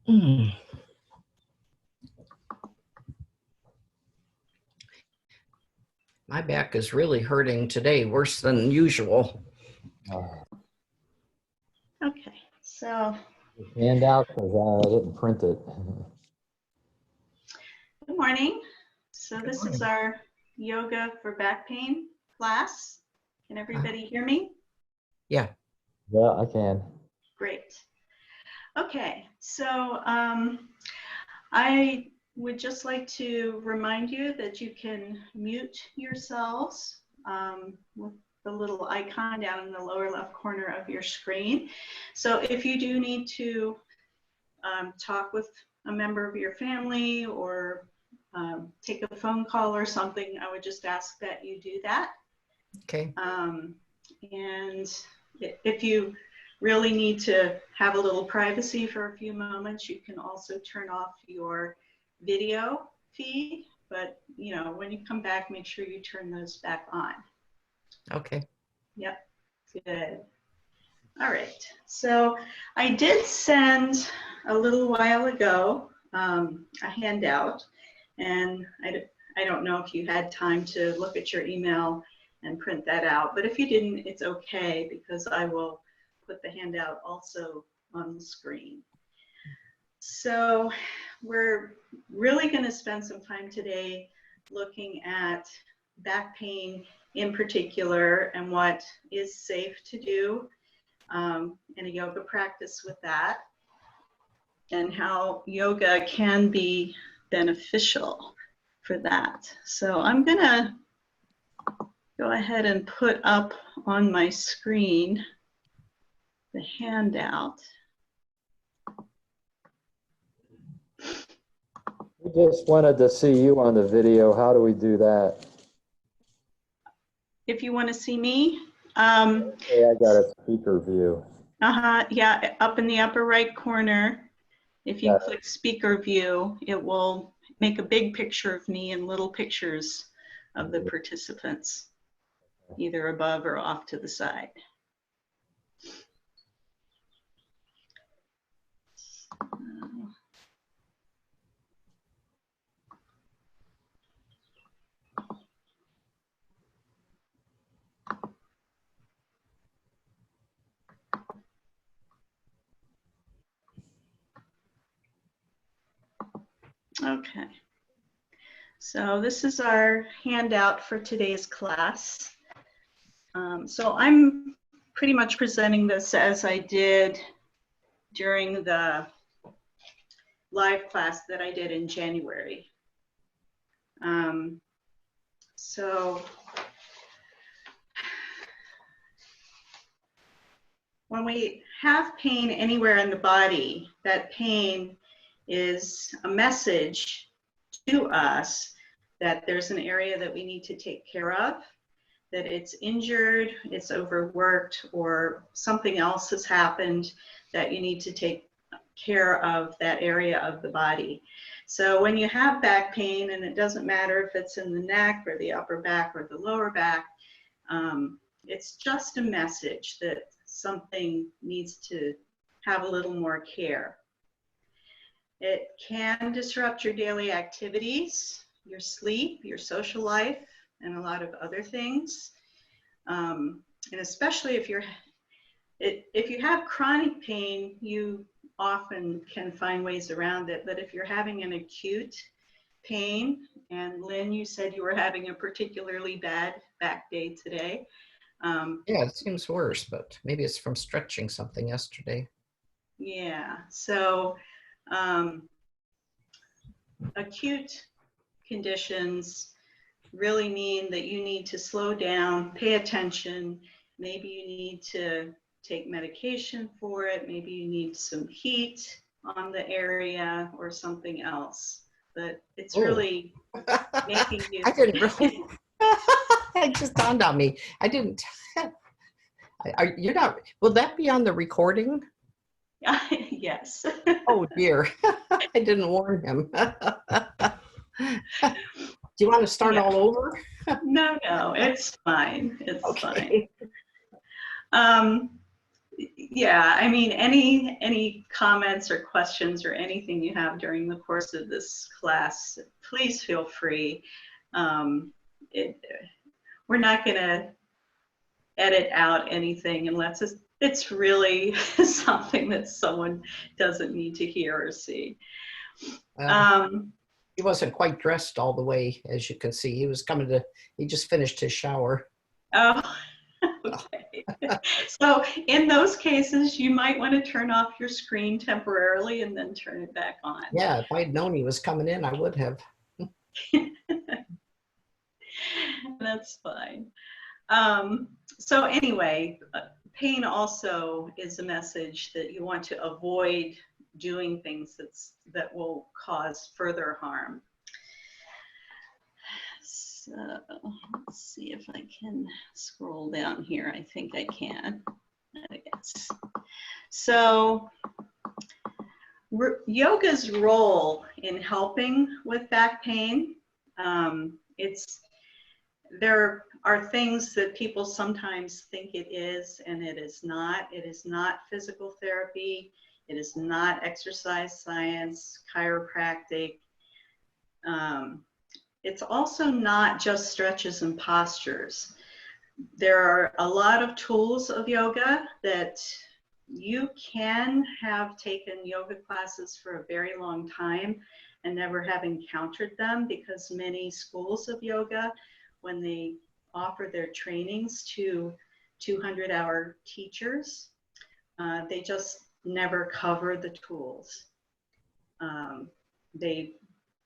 Hmm. My back is really hurting today, worse than usual. Okay, so Handout because I didn't print it. good morning. So Good this morning. is our yoga for back pain class. Can everybody hear me? Yeah. Yeah, I can. Great. Okay, so I would just like to remind you that you can mute yourselves with the little icon down in the lower left corner of your screen. So if you do need to talk with a member of your family or take a phone call or something, I would just ask that you do that. Okay. And if you really need to have a little privacy for a few moments, you can also turn off your video feed, but you know, when you come back, make sure you turn those back on. Okay. Yep, good. All right, so I did send a little while ago a handout, and I don't know if you had time to look at your email and print that out, but if you didn't, it's okay because I will put the handout also on the screen. So we're really going to spend some time today looking at back pain in particular and what is safe to do in a yoga practice with that, and how yoga can be beneficial for that. So I'm going to go ahead and put up on my screen the handout. We just wanted to see you on the video. How do we do that? If you want to see me, Hey, I got a speaker view. yeah, up in the upper right corner, if you click speaker view, it will make a big picture of me and little pictures of the participants, either above or off to the side. Okay, so this is our handout for today's class. So I'm pretty much presenting this as I did during the live class that I did in January. So when we have pain anywhere in the body, that pain is a message to us that there's an area that we need to take care of, that it's injured, it's overworked, or something else has happened that you need to take care of that area of the body. So when you have back pain, and it doesn't matter if it's in the neck or the upper back or the lower back, it's just a message that something needs to have a little more care. It can disrupt your daily activities, your sleep, your social life, and a lot of other things. And especially if you have chronic pain, you often can find ways around it. But if you're having an acute pain, and Lynn, you said you were having a particularly bad back day today. Yeah, it seems worse, but maybe it's from stretching something yesterday. Yeah, so acute conditions really mean that you need to slow down, pay attention. Maybe you need to take medication for it. Maybe you need some heat on the area or something else. But it's really making you. I didn't really. It just dawned on me. I didn't. You're not. Will that be on the recording? Yes. Oh dear. I didn't warn him. Do you want to start all over? No, it's fine. It's okay. fine. Yeah, I mean, any comments or questions or anything you have during the course of this class, please feel free. It, we're not going to edit out anything unless it's really something that someone doesn't need to hear or see. He wasn't quite dressed all the way, as you can see. He just finished his shower. Oh, okay. So in those cases, you might want to turn off your screen temporarily and then turn it back on. Yeah, if I'd known he was coming in, I would have. That's fine. So anyway, pain also is a message that you want to avoid doing things that will cause further harm. So let's see if I can scroll down here. I think I can. Yes. So yoga's role in helping with back pain, there are things that people sometimes think it is, and it is not. It is not physical therapy. It is not exercise science, chiropractic. It's also not just stretches and postures. There are a lot of tools of yoga that you can have taken yoga classes for a very long time and never have encountered them, because many schools of yoga, when they offer their trainings to 200-hour teachers, they just never cover the tools. They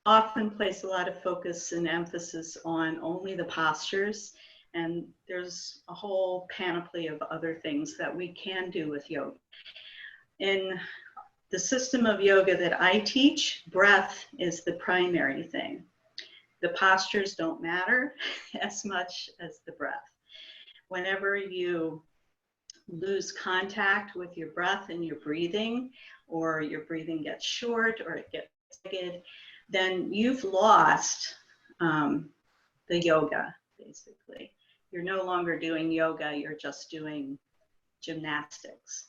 often place a lot of focus and emphasis on only the postures, and there's a whole panoply of other things that we can do with yoga. In the system of yoga that I teach, breath is the primary thing. The postures don't matter as much as the breath. Whenever you lose contact with your breath and your breathing, or your breathing gets short or it gets ragged, then you've lost the yoga, basically. You're no longer doing yoga, you're just doing gymnastics.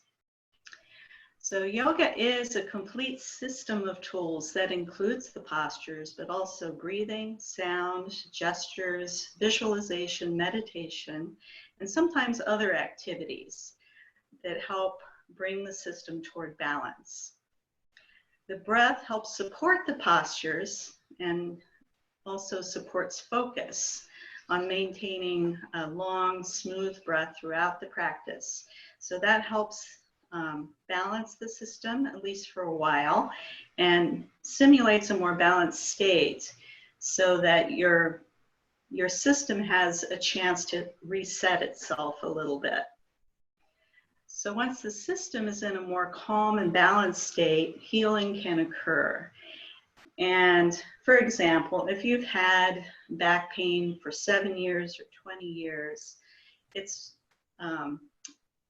So yoga is a complete system of tools that includes the postures, but also breathing, sound, gestures, visualization, meditation, and sometimes other activities that help bring the system toward balance. The breath helps support the postures and also supports focus on maintaining a long, smooth breath throughout the practice. So that helps balance the system, at least for a while, and simulates a more balanced state so that your system has a chance to reset itself a little bit. So once the system is in a more calm and balanced state, healing can occur. And for example, if you've had back pain for 7 years or 20 years, it's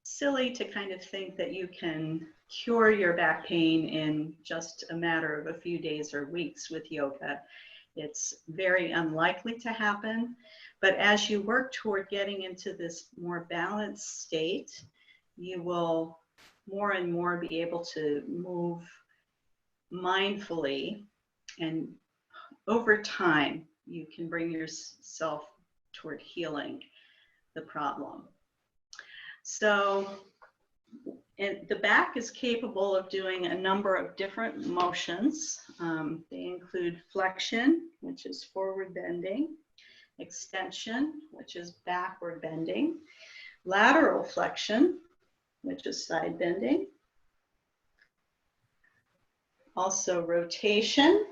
silly to kind of think that you can cure your back pain in just a matter of a few days or weeks with yoga. It's very unlikely to happen, but as you work toward getting into this more balanced state, you will more and more be able to move mindfully, and over time, you can bring yourself toward healing the problem. So the back is capable of doing a number of different motions. They include flexion, which is forward bending, extension, which is backward bending, lateral flexion, which is side bending, also rotation,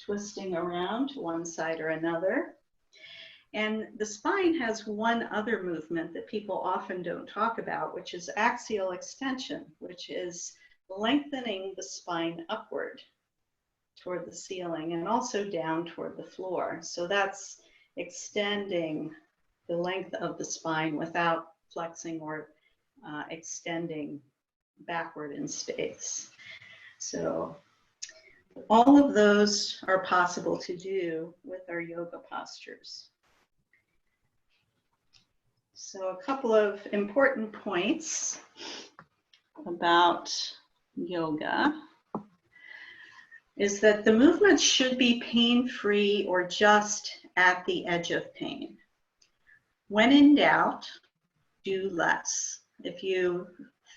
twisting around to one side or another. And the spine has one other movement that people often don't talk about, which is axial extension, which is lengthening the spine upward toward the ceiling and also down toward the floor. So that's extending the length of the spine without flexing or extending backward in space. So all of those are possible to do with our yoga postures. So a couple of important points. about yoga is that the movement should be pain-free or just at the edge of pain. When in doubt, do less. If you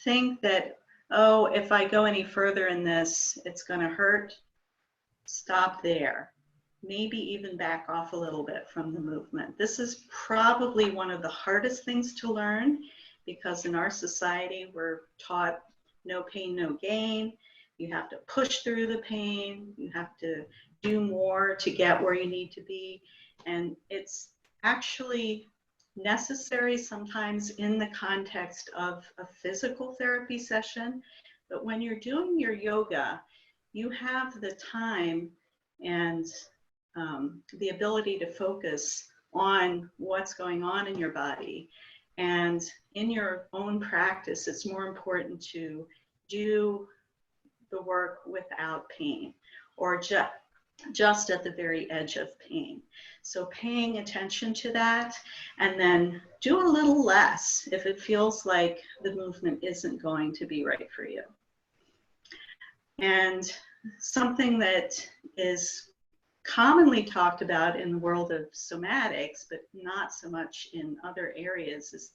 think that, oh, if I go any further in this, it's going to hurt, stop there. Maybe even back off a little bit from the movement. This is probably one of the hardest things to learn because in our society, we're taught no pain, no gain. You have to push through the pain. You have to do more to get where you need to be. And it's actually necessary sometimes in the context of a physical therapy session. But when you're doing your yoga, you have the time and the ability to focus on what's going on in your body. And in your own practice, it's more important to do the work without pain or just at the very edge of pain. So paying attention to that and then do a little less if it feels like the movement isn't going to be right for you. And something that is commonly talked about in the world of somatics, but not so much in other areas, is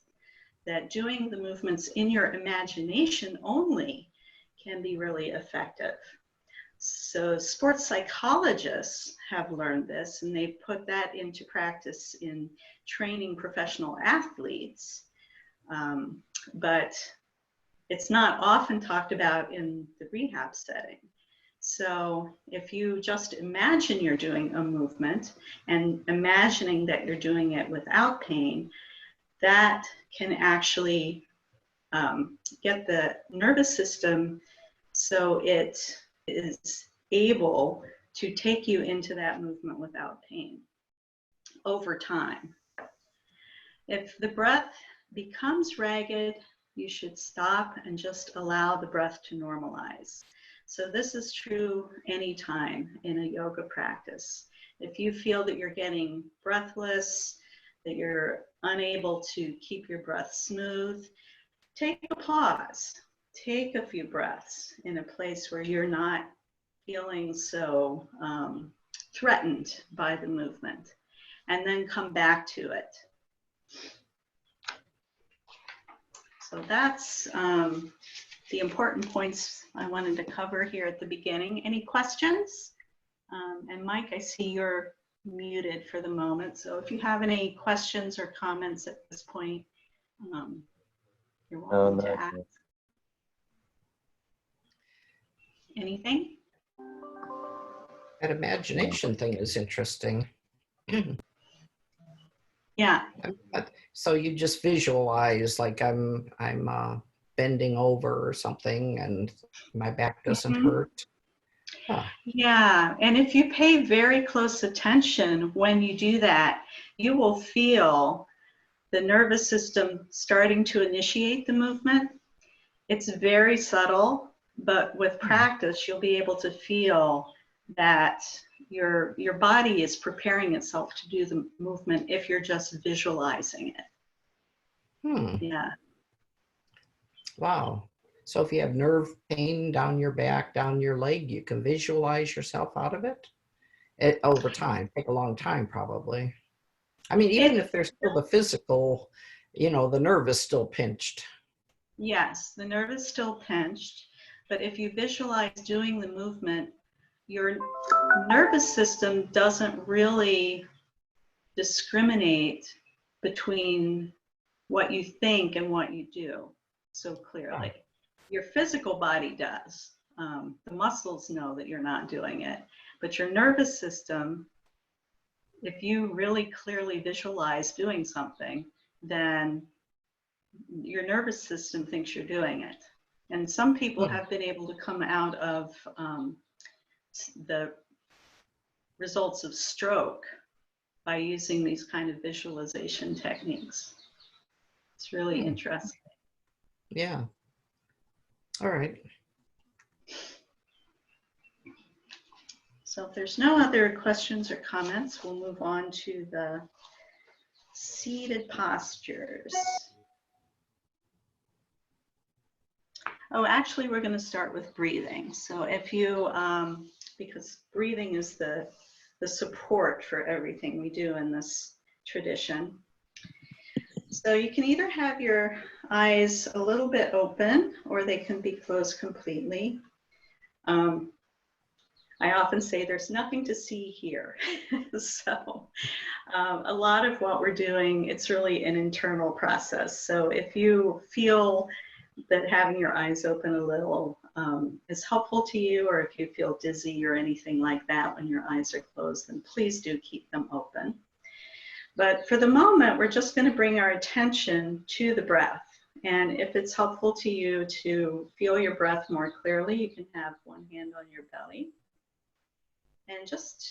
that doing the movements in your imagination only can be really effective. So sports psychologists have learned this, and they've put that into practice in training professional athletes, but it's not often talked about in the rehab setting. So if you just imagine you're doing a movement and imagining that you're doing it without pain, that can actually get the nervous system so it is able to take you into that movement without pain over time. If the breath becomes ragged, you should stop and just allow the breath to normalize. So this is true anytime in a yoga practice. If you feel that you're getting breathless, that you're unable to keep your breath smooth, take a pause. Take a few breaths in a place where you're not feeling so threatened by the movement, and then come back to it. So that's the important points I wanted to cover here at the beginning. Any questions? And Mike, I see you're muted for the moment. So if you have any questions or comments at this point, you're welcome to ask. Anything? That imagination thing is interesting. Yeah. So you just visualize like I'm bending over or something and my back doesn't hurt. Huh. Yeah, and if you pay very close attention when you do that, you will feel the nervous system starting to initiate the movement. It's very subtle, but with practice, you'll be able to feel that your body is preparing itself to do the movement if you're just visualizing it. Yeah. Wow. So if you have nerve pain down your back, down your leg, you can visualize yourself out of it? Over time, take a long time probably. I mean, even if there's still the physical, you know, the nerve is still pinched. Yes, the nerve is still pinched, but if you visualize doing the movement, your nervous system doesn't really discriminate between what you think and what you do so clearly. Your physical body does. The muscles know that you're not doing it, but your nervous system, if you really clearly visualize doing something, then your nervous system thinks you're doing it. And some people have been able to come out of the results of stroke by using these kind of visualization techniques. It's really interesting. Yeah. All right. So if there's no other questions or comments, we'll move on to the seated postures. Oh, actually, we're going to start with breathing. So if you, because breathing is the support for everything we do in this tradition. So you can either have your eyes a little bit open or they can be closed completely. I often say there's nothing to see here. So a lot of what we're doing, it's really an internal process. So if you feel that having your eyes open a little is helpful to you, or if you feel dizzy or anything like that when your eyes are closed, then please do keep them open. But for the moment, we're just going to bring our attention to the breath. And if it's helpful to you to feel your breath more clearly, you can have one hand on your belly and just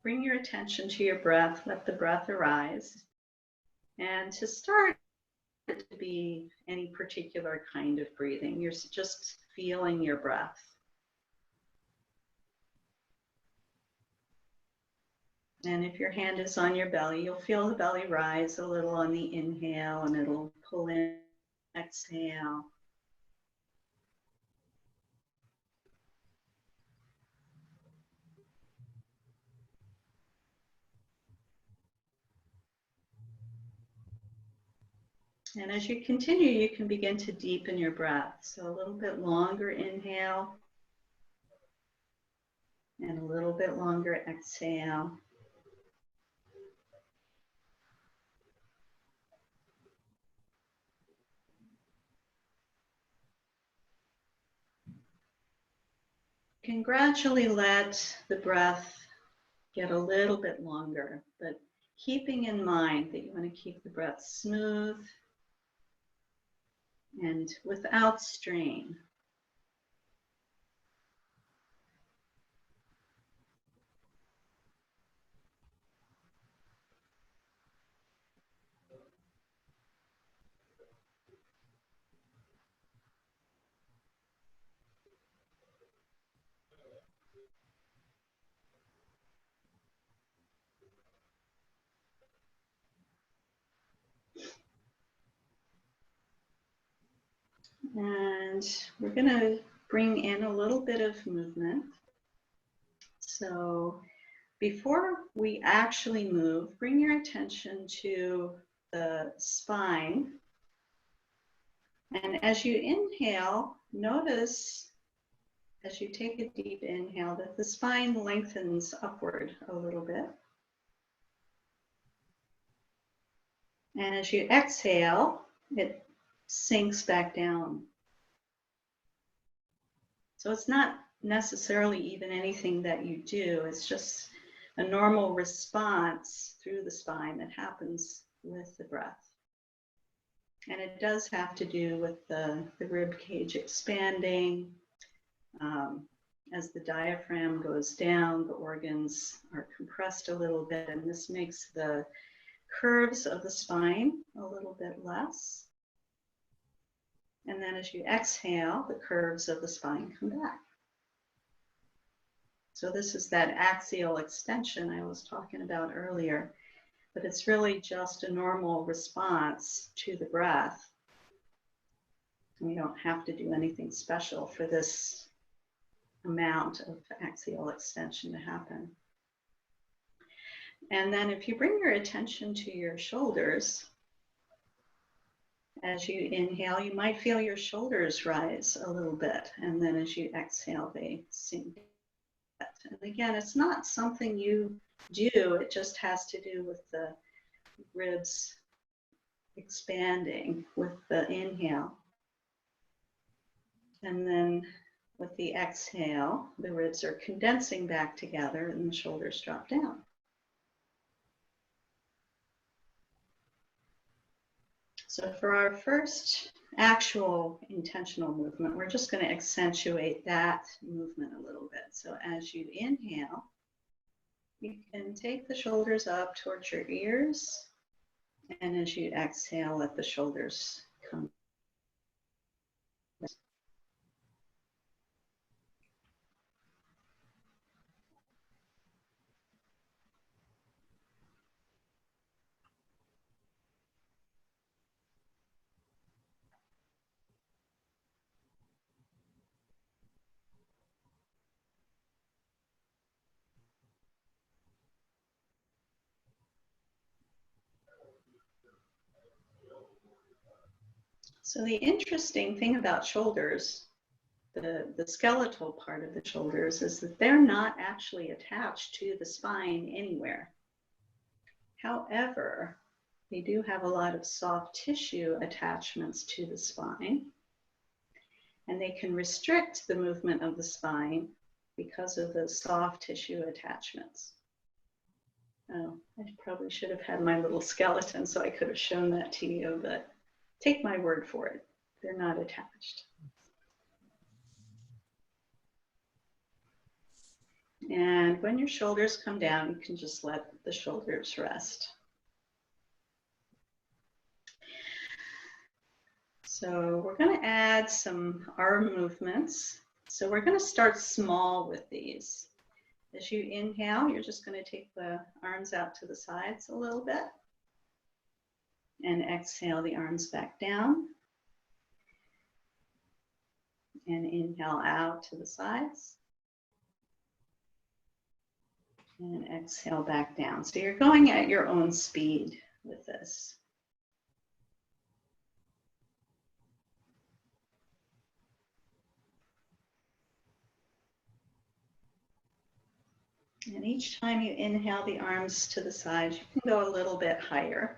bring your attention to your breath. Let the breath arise. And to start, it to be any particular kind of breathing. You're just feeling your breath. And if your hand is on your belly, you'll feel the belly rise a little on the inhale, and it'll pull in, exhale. And as you continue, you can begin to deepen your breath. So a little bit longer inhale and a little bit longer exhale. You can gradually let the breath get a little bit longer, but keeping in mind that you want to keep the breath smooth and without strain. And we're going to bring in a little bit of movement. So before we actually move, bring your attention to the spine. And as you inhale, notice as you take a deep inhale that the spine lengthens upward a little bit. And as you exhale, it sinks back down. So it's not necessarily even anything that you do, it's just a normal response through the spine that happens with the breath. And it does have to do with the rib cage expanding. As the diaphragm goes down, the organs are compressed a little bit, and this makes the curves of the spine a little bit less. And then as you exhale, the curves of the spine come back. So this is that axial extension I was talking about earlier, but it's really just a normal response to the breath. And you don't have to do anything special for this amount of axial extension to happen. And then if you bring your attention to your shoulders, as you inhale, you might feel your shoulders rise a little bit. And then as you exhale, they sink. And again, it's not something you do, it just has to do with the ribs expanding with the inhale. And then with the exhale, the ribs are condensing back together and the shoulders drop down. So for our first actual intentional movement, we're just going to accentuate that movement a little bit. So as you inhale, you can take the shoulders up towards your ears. And as you exhale, let the shoulders come. So the interesting thing about shoulders, the skeletal part of the shoulders, is that they're not actually attached to the spine anywhere. However, they do have a lot of soft tissue attachments to the spine, and they can restrict the movement of the spine because of the soft tissue attachments. Oh, I probably should have had my little skeleton so I could have shown that to you, but take my word for it, they're not attached. And when your shoulders come down, you can just let the shoulders rest. So we're going to add some arm movements. So we're going to start small with these. As you inhale, you're just going to take the arms out to the sides a little bit. And exhale the arms back down. And inhale out to the sides. And exhale back down. So you're going at your own speed with this. And each time you inhale the arms to the sides, you can go a little bit higher.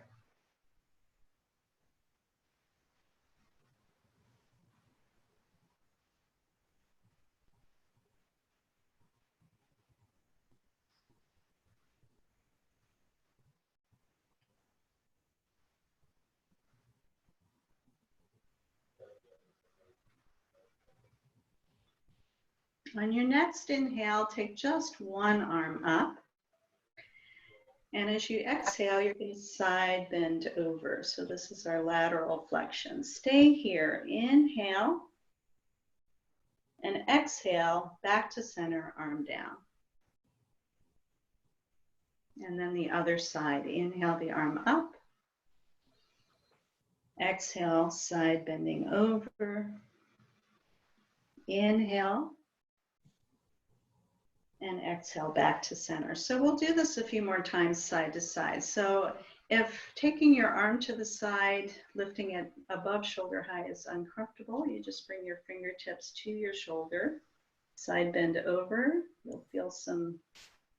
On your next inhale, take just one arm up. And as you exhale, you're going to side bend over. So this is our lateral flexion. Stay here. Inhale. And exhale, back to center, arm down. And then the other side. Inhale the arm up. Exhale, side bending over. Inhale. And exhale back to center. So we'll do this a few more times side to side. So if taking your arm to the side, lifting it above shoulder high is uncomfortable, you just bring your fingertips to your shoulder, side bend over. You'll feel some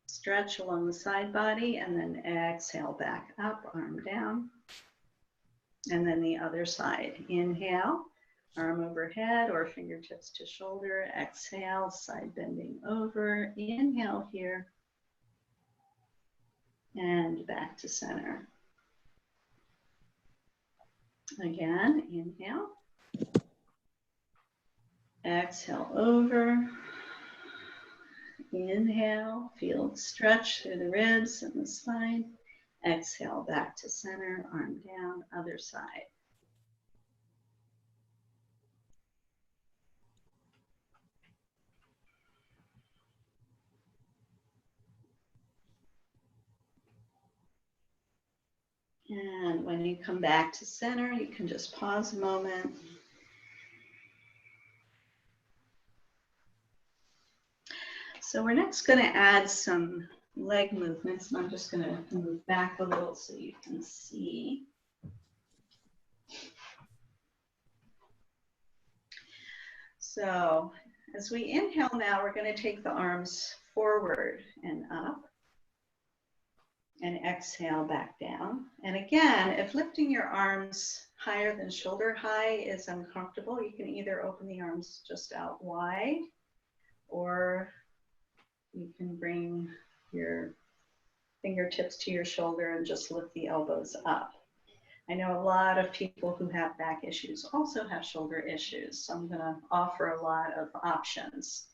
stretch along the side body, and then exhale back up, arm down. And then the other side. Inhale. Arm overhead or fingertips to shoulder. Exhale, side bending over. Inhale here. And back to center. Again, inhale. Exhale over. Inhale, feel the stretch through the ribs and the spine. Exhale, back to center, arm down, other side. And when you come back to center, you can just pause a moment. So we're next going to add some leg movements. And I'm just going to move back a little so you can see. So as we inhale now, we're going to take the arms forward and up. And exhale back down. And again, if lifting your arms higher than shoulder high is uncomfortable, you can either open the arms just out wide, or you can bring your fingertips to your shoulder and just lift the elbows up. I know a lot of people who have back issues also have shoulder issues, so I'm going to offer a lot of options.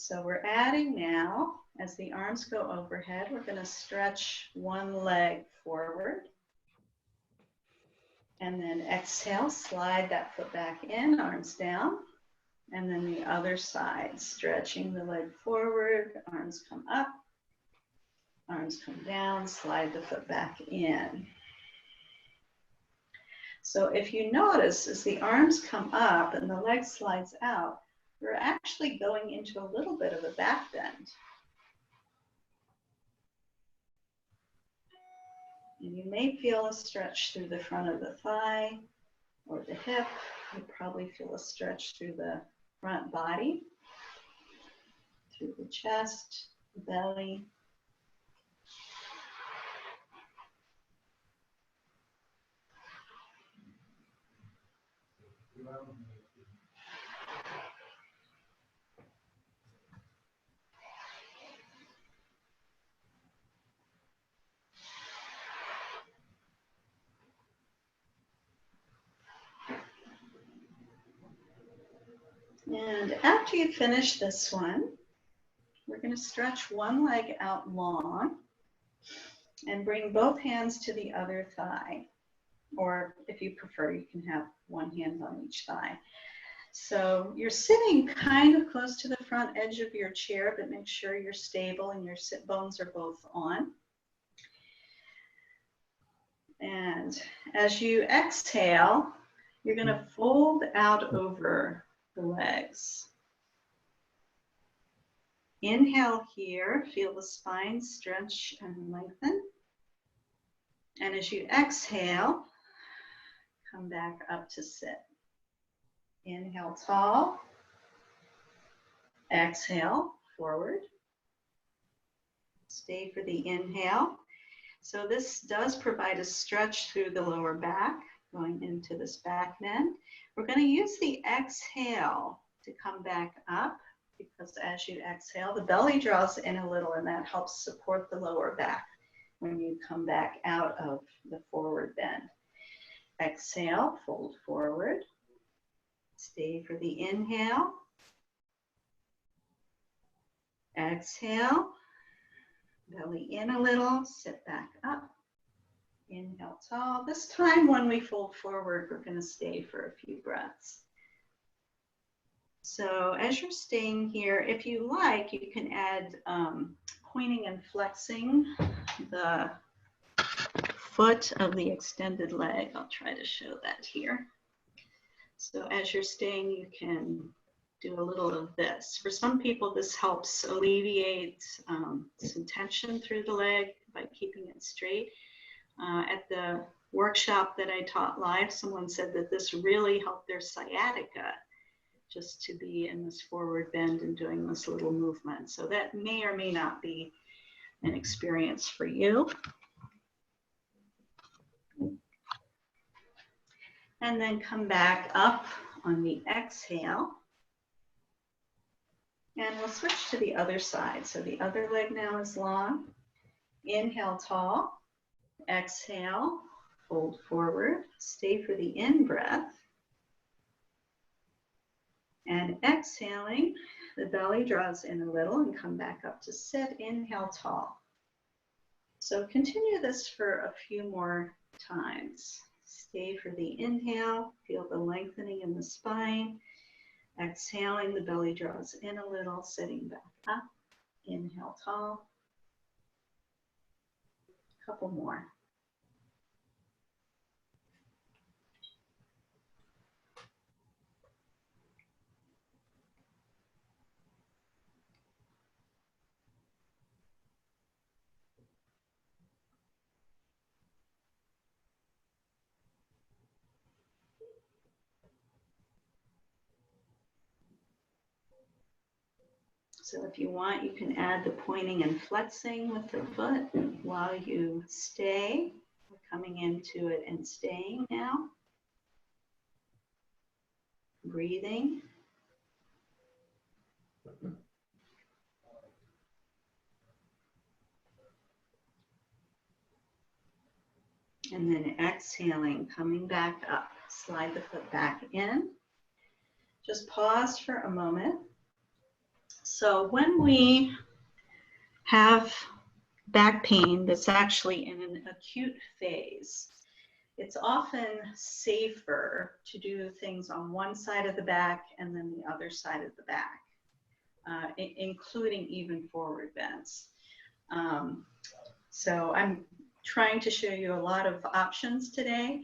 So we're adding now, as the arms go overhead, we're going to stretch one leg forward. And then exhale, slide that foot back in, arms down. And then the other side, stretching the leg forward, arms come up, arms come down, slide the foot back in. So if you notice, as the arms come up and the leg slides out, we're actually going into a little bit of a back bend. And you may feel a stretch through the front of the thigh or the hip. You probably feel a stretch through the front body, through the chest, the belly. And after you finish this one, we're going to stretch one leg out long and bring both hands to the other thigh. Or if you prefer, you can have one hand on each thigh. So you're sitting kind of close to the front edge of your chair, but make sure you're stable and your sit bones are both on. And as you exhale, you're going to fold out over the legs. Inhale here, feel the spine stretch and lengthen. And as you exhale, come back up to sit. Inhale tall. Exhale forward. Stay for the inhale. So this does provide a stretch through the lower back, going into this back bend. We're going to use the exhale to come back up, because as you exhale, the belly draws in a little, and that helps support the lower back when you come back out of the forward bend. Exhale, fold forward. Stay for the inhale. Exhale, belly in a little, sit back up. Inhale tall. This time when we fold forward, we're going to stay for a few breaths. So as you're staying here, if you like, you can add pointing and flexing the foot of the extended leg. I'll try to show that here. So as you're staying, you can do a little of this. For some people, this helps alleviate some tension through the leg by keeping it straight. At the workshop that I taught live, someone said that this really helped their sciatica, just to be in this forward bend and doing this little movement. So that may or may not be an experience for you. And then come back up on the exhale. And we'll switch to the other side. So the other leg now is long. Inhale tall. Exhale, fold forward. Stay for the in-breath. And exhaling, the belly draws in a little and come back up to sit. Inhale tall. So continue this for a few more times. Stay for the inhale. Feel the lengthening in the spine. Exhaling, the belly draws in a little, sitting back up. Inhale tall. A couple more. So if you want, you can add the pointing and flexing with the foot while you stay. We're coming into it and staying now. Breathing. And then exhaling, coming back up. Slide the foot back in. Just pause for a moment. So when we have back pain that's actually in an acute phase, it's often safer to do things on one side of the back and then the other side of the back, including even forward bends. So I'm trying to show you a lot of options today,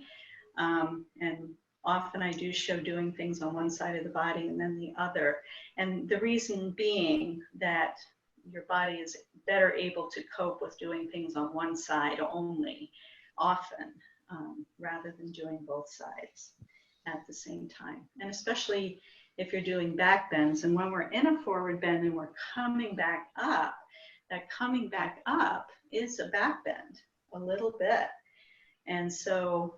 and often I do show doing things on one side of the body and then the other. And the reason being that your body is better able to cope with doing things on one side only often rather than doing both sides at the same time. And especially if you're doing back bends, and when we're in a forward bend and we're coming back up, that coming back up is a back bend a little bit. And so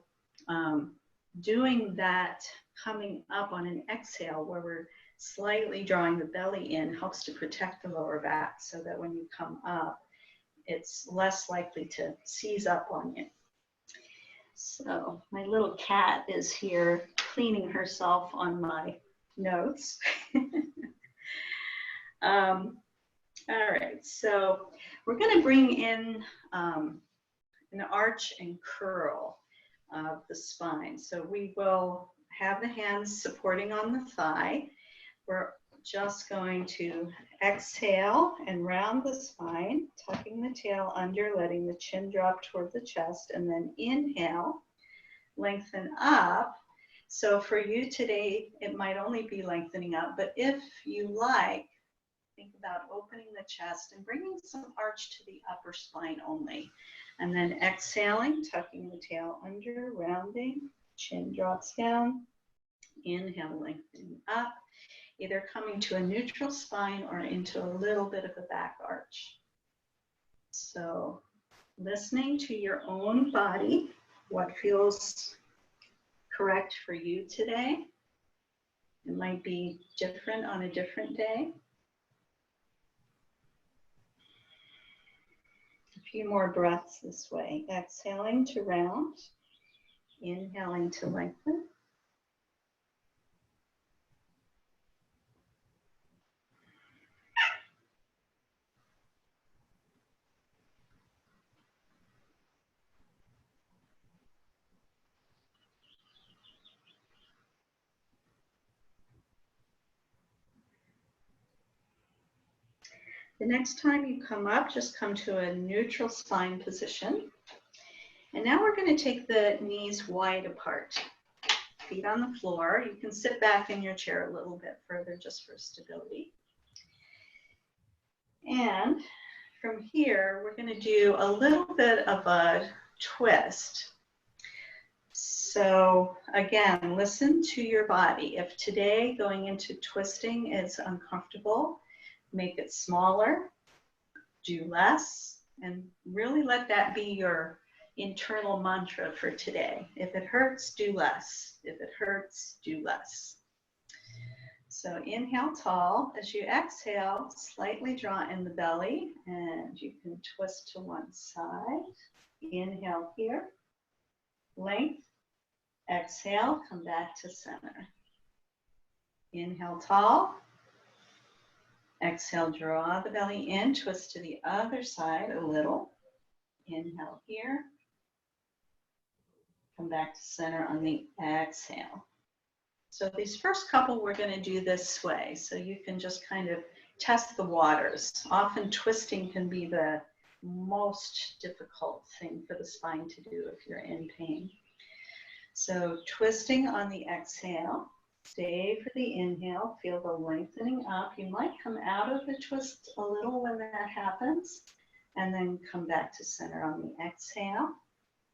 doing that coming up on an exhale where we're slightly drawing the belly in helps to protect the lower back so that when you come up, it's less likely to seize up on you. So my little cat is here cleaning herself on my notes. All right, so we're going to bring in an arch and curl of the spine. So we will have the hands supporting on the thigh. We're just going to exhale and round the spine, tucking the tail under, letting the chin drop toward the chest, and then inhale, lengthen up. So for you today, it might only be lengthening up, but if you like, think about opening the chest and bringing some arch to the upper spine only. And then exhaling, tucking the tail under, rounding, chin drops down, inhale, lengthening up, either coming to a neutral spine or into a little bit of a back arch. So listening to your own body, what feels correct for you today. It might be different on a different day. A few more breaths this way. Exhaling to round, inhaling to lengthen. The next time you come up, just come to a neutral spine position. And now we're going to take the knees wide apart, feet on the floor. You can sit back in your chair a little bit further just for stability. And from here, we're going to do a little bit of a twist. So again, listen to your body. If today going into twisting is uncomfortable, make it smaller, do less, and really let that be your internal mantra for today. If it hurts, do less. If it hurts, do less. So inhale tall. As you exhale, slightly draw in the belly, and you can twist to one side. Inhale here, length. Exhale, come back to center. Inhale tall. Exhale, draw the belly in, twist to the other side a little. Inhale here. Come back to center on the exhale. So these first couple, we're going to do this way. So you can just kind of test the waters. Often twisting can be the most difficult thing for the spine to do if you're in pain. So twisting on the exhale. Stay for the inhale, feel the lengthening up. You might come out of the twist a little when that happens, and then come back to center on the exhale.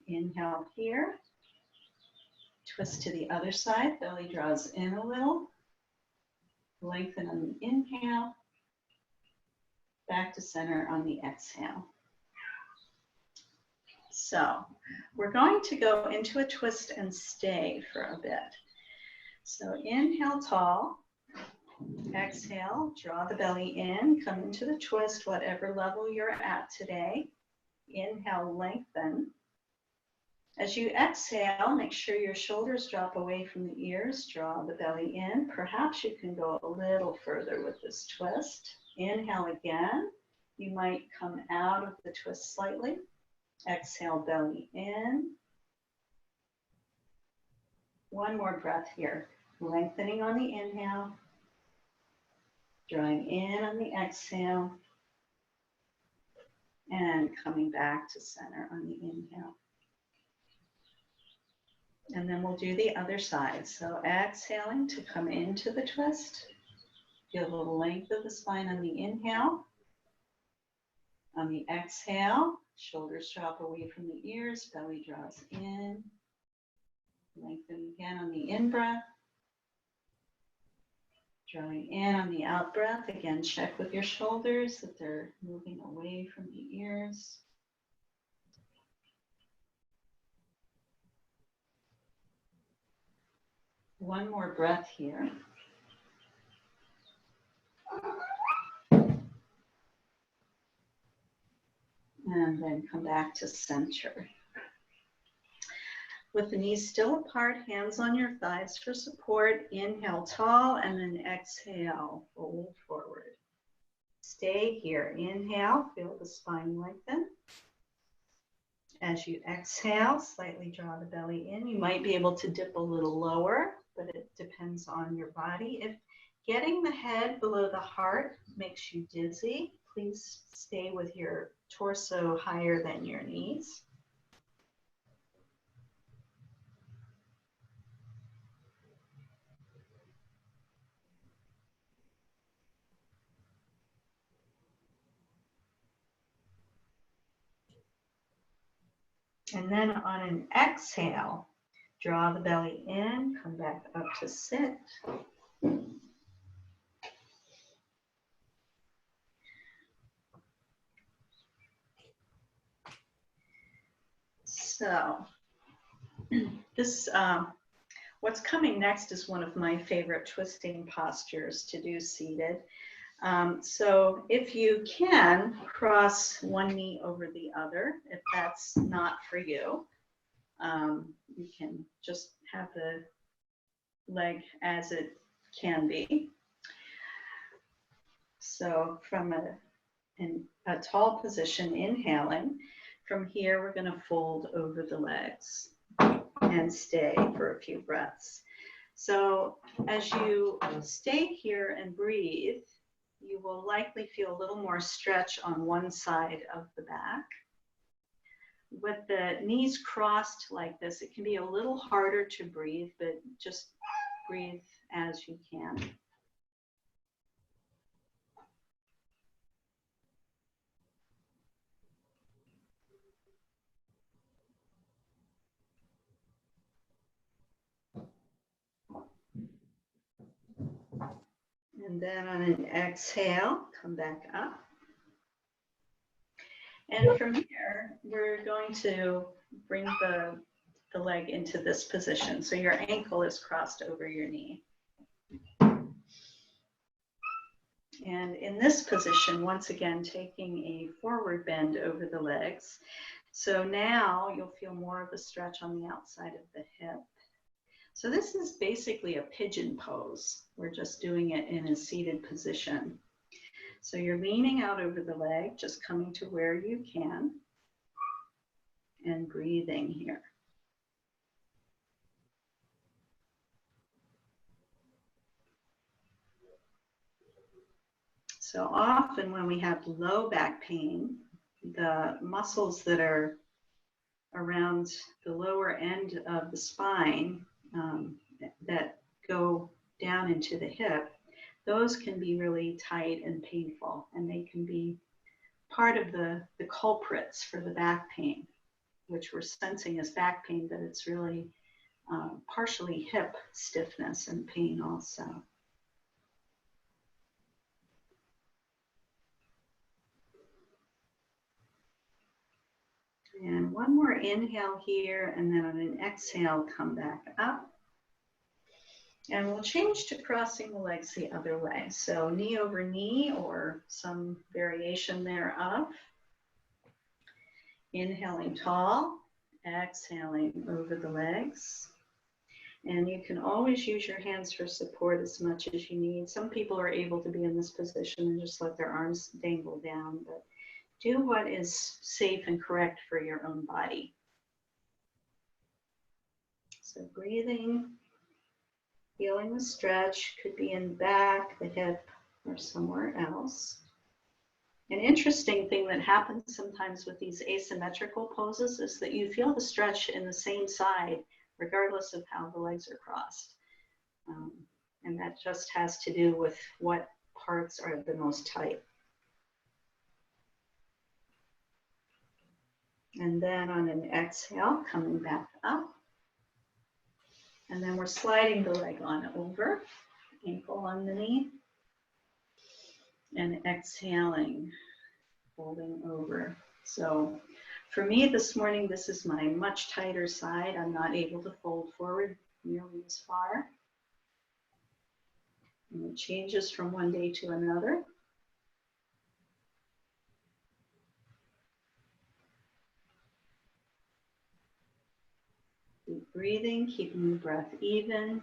Inhale here. Twist to the other side, belly draws in a little. Lengthen on the inhale. Back to center on the exhale. So we're going to go into a twist and stay for a bit. So inhale tall, exhale, draw the belly in, come into the twist, whatever level you're at today. Inhale, lengthen. As you exhale, make sure your shoulders drop away from the ears, draw the belly in. Perhaps you can go a little further with this twist. Inhale again. You might come out of the twist slightly. Exhale, belly in. One more breath here. Lengthening on the inhale, drawing in on the exhale, and coming back to center on the inhale. And then we'll do the other side. So exhaling to come into the twist. Feel the length of the spine on the inhale. On the exhale, Shoulders drop away from the ears, belly draws in. Lengthen again on the in-breath. Drawing in on the out-breath. Again, check with your shoulders that they're moving away from the ears. One more breath here. And then come back to center. With the knees still apart, hands on your thighs for support. Inhale tall and then exhale, fold forward. Stay here. Inhale, feel the spine lengthen. As you exhale, slightly draw the belly in. You might be able to dip a little lower, but it depends on your body. If getting the head below the heart makes you dizzy, please stay with your torso higher than your knees. And then on an exhale, draw the belly in, come back up to sit. So this, what's coming next is one of my favorite twisting postures to do seated. So if you can, cross one knee over the other. If that's not for you, you can just have the leg as it can be. So from a tall position, inhaling, from here we're going to fold over the legs and stay for a few breaths. So as you stay here and breathe, you will likely feel a little more stretch on one side of the back. With the knees crossed like this, it can be a little harder to breathe, but just breathe as you can. And then on an exhale, come back up. And from here, we're going to bring the leg into this position. So your ankle is crossed over your knee. And in this position, once again, taking a forward bend over the legs. So now you'll feel more of a stretch on the outside of the hip. So this is basically a pigeon pose. We're just doing it in a seated position. So you're leaning out over the leg, just coming to where you can, and breathing here. So often when we have low back pain, the muscles that are around the lower end of the spine that go down into the hip, those can be really tight and painful, and they can be part of the culprits for the back pain, which we're sensing as back pain, but it's really partially hip stiffness and pain also. And one more inhale here, and then on an exhale, come back up. And we'll change to crossing the legs the other way. So knee over knee or some variation thereof. Inhaling tall, exhaling over the legs. And you can always use your hands for support as much as you need. Some people are able to be in this position and just let their arms dangle down, but do what is safe and correct for your own body. So breathing, feeling the stretch, could be in the back, the hip, or somewhere else. An interesting thing that happens sometimes with these asymmetrical poses is that you feel the stretch in the same side, regardless of how the legs are crossed. And that just has to do with what parts are the most tight. And then on an exhale, coming back up. And then we're sliding the leg on over, ankle on the knee. And exhaling, folding over. So for me this morning, this is my much tighter side. I'm not able to fold forward nearly as far. And it changes from one day to another. Deep breathing, keeping the breath even.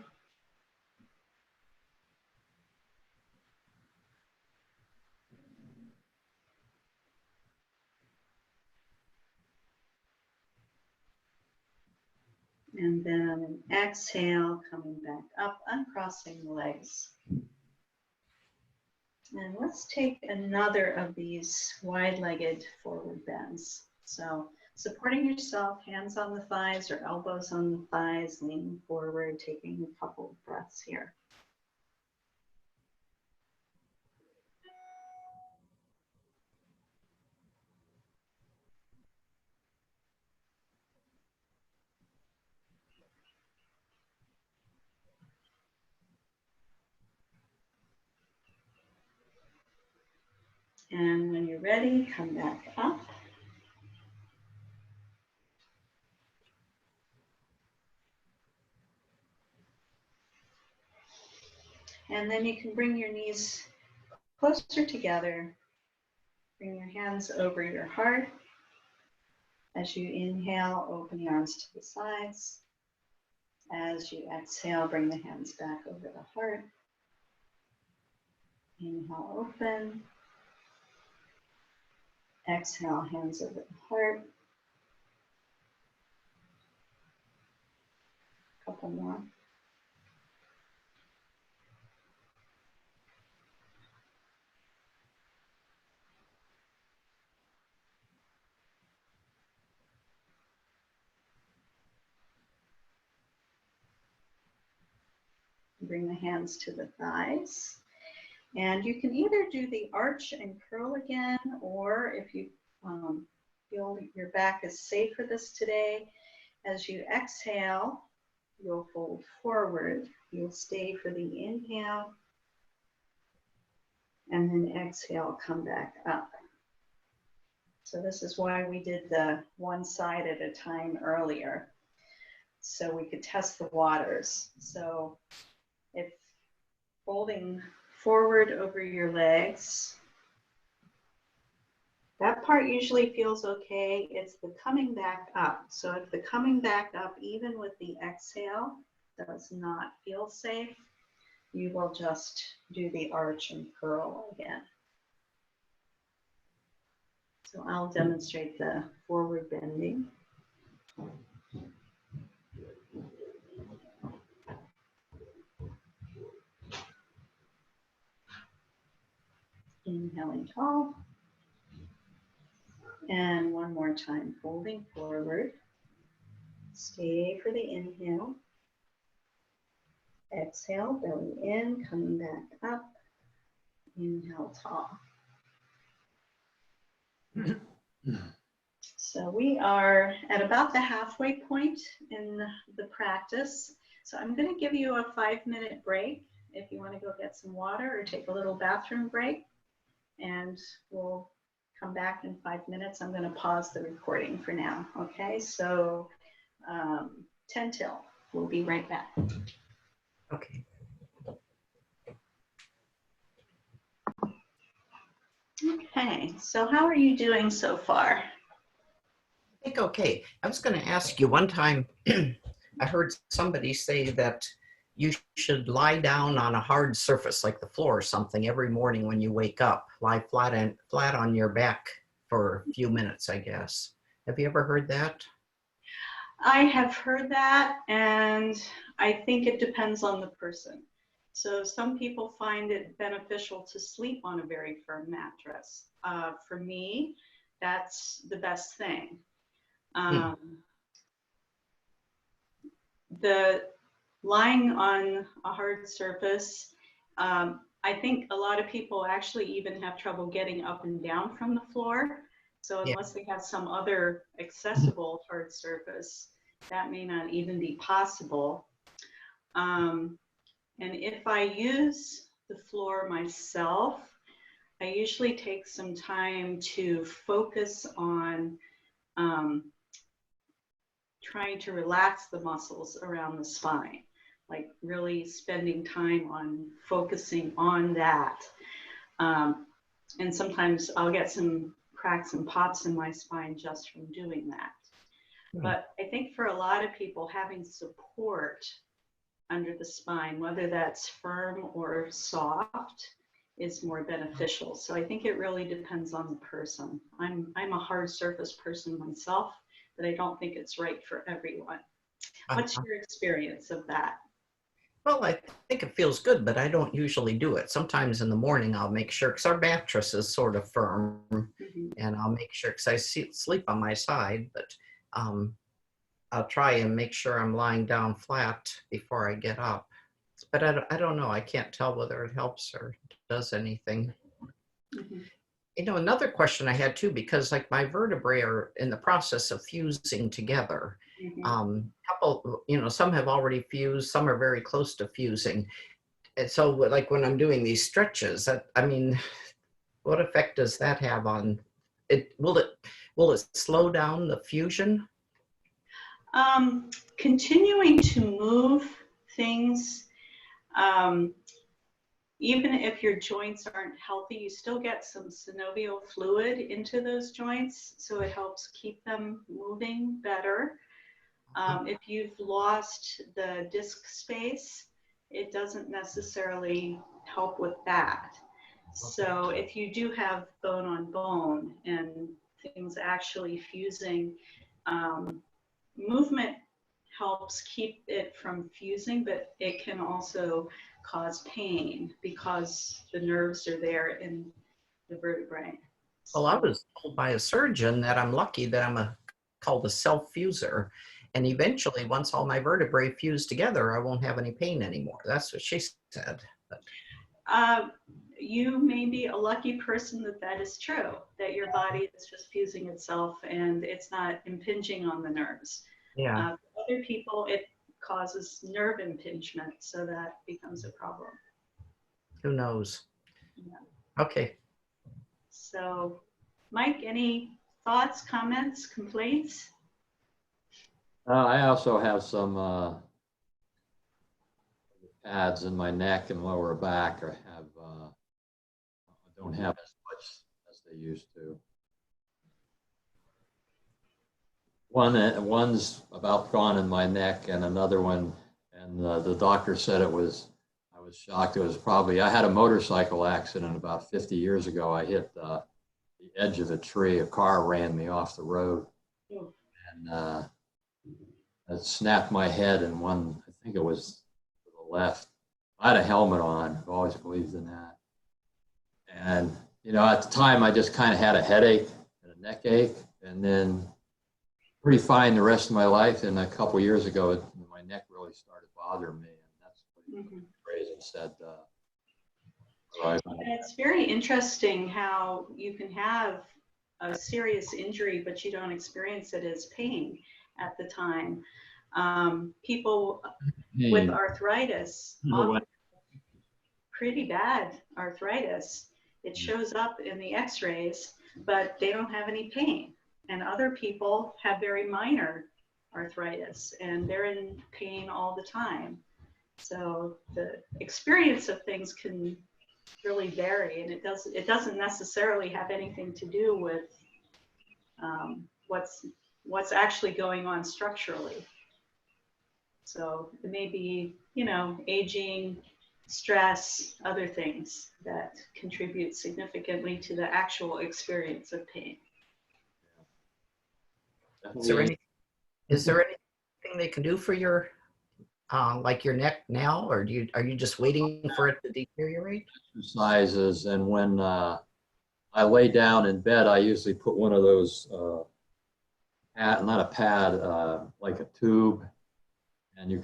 And then on an exhale, coming back up, uncrossing the legs. And let's take another of these wide-legged forward bends. So supporting yourself, hands on the thighs or elbows on the thighs, leaning forward, taking a couple of breaths here. And when you're ready, come back up. And then you can bring your knees closer together. Bring your hands over your heart. As you inhale, open the arms to the sides. As you exhale, bring the hands back over the heart. Inhale, open. Exhale, hands over the heart. Couple more. Bring the hands to the thighs. And you can either do the arch and curl again, or if you feel your back is safe for this today, as you exhale, you'll fold forward. You'll stay for the inhale, and then exhale, come back up. So this is why we did the one side at a time earlier, so we could test the waters. So if folding forward over your legs, that part usually feels okay. It's the coming back up. So if the coming back up, even with the exhale, does not feel safe, you will just do the arch and curl again. So I'll demonstrate the forward bending. Inhaling tall. And one more time, folding forward. Stay for the inhale. Exhale, belly in, coming back up. Inhale, tall. So we are at about the halfway point in the practice. So I'm going to give you a 5-minute break if you want to go get some water or take a little bathroom break. And we'll come back in 5 minutes. I'm going to pause the recording for now. Okay, so 10 till. We'll be right back. Okay. Okay, so how are you doing so far? I think okay. I was going to ask you one time, I heard somebody say that you should lie down on a hard surface like the floor or something every morning when you wake up. Lie flat on your back for a few minutes, I guess. Have you ever heard that? I have heard that, and I think it depends on the person. So some people find it beneficial to sleep on a very firm mattress. For me, that's the best thing. The lying on a hard surface, I think a lot of people actually even have trouble getting up and down from the floor So Yeah. unless they have some other accessible hard surface, that may not even be possible. And if I use the floor myself, I usually take some time to focus on trying to relax the muscles around the spine, like really spending time on focusing on that. And sometimes I'll get some cracks and pops in my spine just from doing that. But I think for a lot of people, having support under the spine, whether that's firm or soft, is more beneficial. So I think it really depends on the person. I'm a hard surface person myself, but I don't think it's right for everyone. What's your experience of that? Well, I think it feels good, but I don't usually do it. Sometimes in the morning, I'll make sure, because our mattress is sort of firm, and I'll make sure, because I sleep on my side, but I'll try and make sure I'm lying down flat before I get up. But I don't know. I can't tell whether it helps or does anything. You know, another question I had too, because like my vertebrae are in the process of fusing together. Couple, you know, some have already fused, some are very close to fusing. And so like when I'm doing these stretches, I mean, what effect does that have on it? Will it slow down the fusion? Continuing to move things, even if your joints aren't healthy, you still get some synovial fluid into those joints, so it helps keep them moving better. If you've lost the disc space, it doesn't necessarily help with that. So if you do have bone on bone and things actually fusing, movement helps keep it from fusing, but it can also cause pain because the nerves are there in the vertebrae. Well, I was told by a surgeon that I'm lucky that I'm called a self-fuser. And eventually, once all my vertebrae fuse together, I won't have any pain anymore. That's what she said. You may be a lucky person that is true, that your body is just fusing itself and it's not impinging on the nerves. Yeah. For other people, it causes nerve impingement, so that becomes a problem. Who knows? Yeah. Okay. So, Mike, any thoughts, comments, complaints? I also have some pads in my neck and lower back. I don't have as much as they used to. One's about gone in my neck, and another one, and the doctor said I was shocked. It was probably, I had a motorcycle accident about 50 years ago. I hit the edge of a tree. A car ran me off the road, and it snapped my head, and one, I think it was to the left. I had a helmet on. I've always believed in that. And, you know, at the time, I just kind of had a headache and a neck ache, and then pretty fine the rest of my life. And a couple of years ago, my neck really started bothering me, and that's what he raised and said. It's very interesting how you can have a serious injury, but you don't experience it as pain at the time. People with arthritis, often pretty bad arthritis. It shows up in the x-rays, but they don't have any pain. And other people have very minor arthritis and they're in pain all the time. So the experience of things can really vary, and it doesn't necessarily have anything to do with what's actually going on structurally. So it may be, you know, aging, stress, other things that contribute significantly to the actual experience of pain. Is there anything they can do for your like your neck now, or are you just waiting for it to deteriorate? Exercises, and when I lay down in bed, I usually put one of those not a pad, like a tube, and you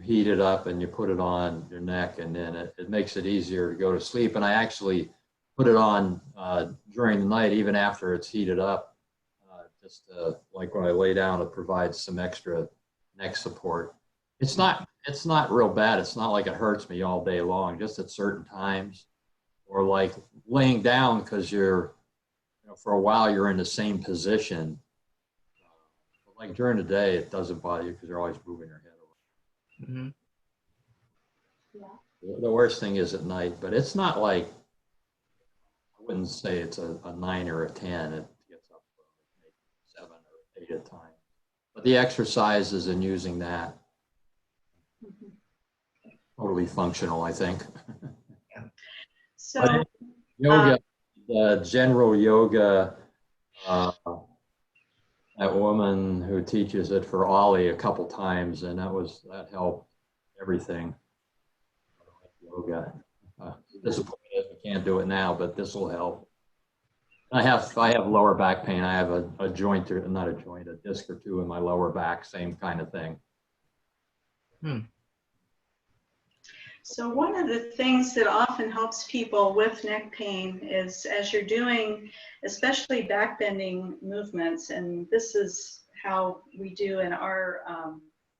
heat it up and you put it on your neck, and then it makes it easier to go to sleep. And I actually put it on during the night, even after it's heated up, just like when I lay down, it provides some extra neck support. It's not real bad. It's not like it hurts me all day long, just at certain times, or like laying down because you're, for a while you're in the same position. But like during the day, it doesn't bother you because you're always moving your head over. Mm-hmm. Yeah. The worst thing is at night, but it's not like, I wouldn't say it's a 9 or a 10. It gets up to maybe 7 or 8 at times. But the exercises and using that, totally functional, I think. So Yoga, general yoga, that woman who teaches it for Ollie a couple times, and that helped everything. Yoga. Disappointed we can't do it now, but this will help. I have lower back pain. I have a joint, or not a joint, a disc or two in my lower back, same kind of thing. So one of the things that often helps people with neck pain is, as you're doing, especially back bending movements, and this is how we do in our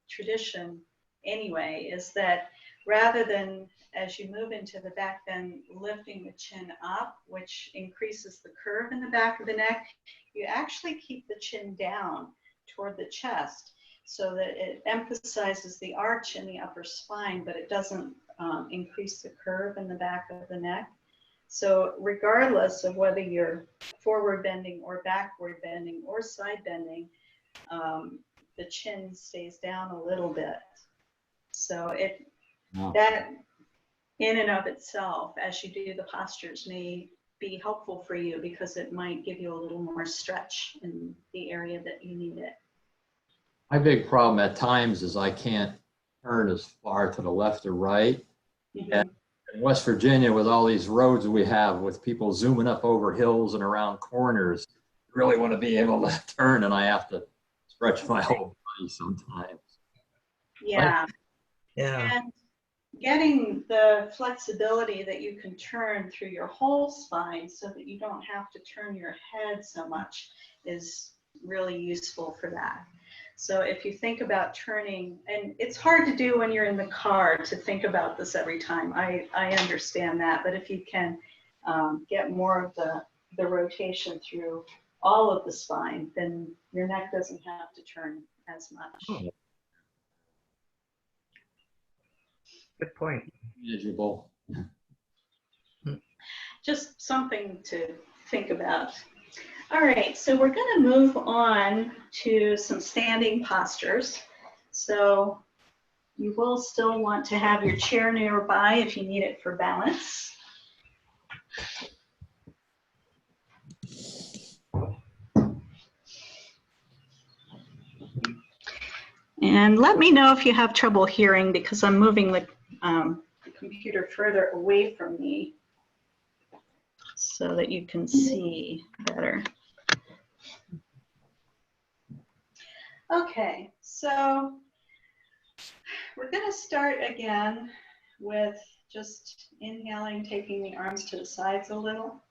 tradition anyway, is that rather than, as you move into the back bend, lifting the chin up, which increases the curve in the back of the neck, you actually keep the chin down toward the chest so that it emphasizes the arch in the upper spine, but it doesn't increase the curve in the back of the neck. So regardless of whether you're forward bending or backward bending or side bending, the chin stays down a little bit. So that in and of itself, as you do the postures, may be helpful for you because it might give you a little more stretch in the area that you need it. My big problem at times is I can't turn as far to the left or right. Mm-hmm. And in West Virginia, with all these roads we have, with people zooming up over hills and around corners, you really want to be able to turn, and I have to stretch my whole body sometimes. Yeah. Yeah. And getting the flexibility that you can turn through your whole spine so that you don't have to turn your head so much is really useful for that. So if you think about turning, and it's hard to do when you're in the car to think about this every time, I understand that, but if you can get more of the rotation through all of the spine, then your neck doesn't have to turn as much. Good point. Manageable. Just something to think about. All right, so we're going to move on to some standing postures. So you will still want to have your chair nearby if you need it for balance. And let me know if you have trouble hearing because I'm moving the computer further away from me so that you can see better. Okay, so we're going to start again with just inhaling, taking the arms to the sides a little,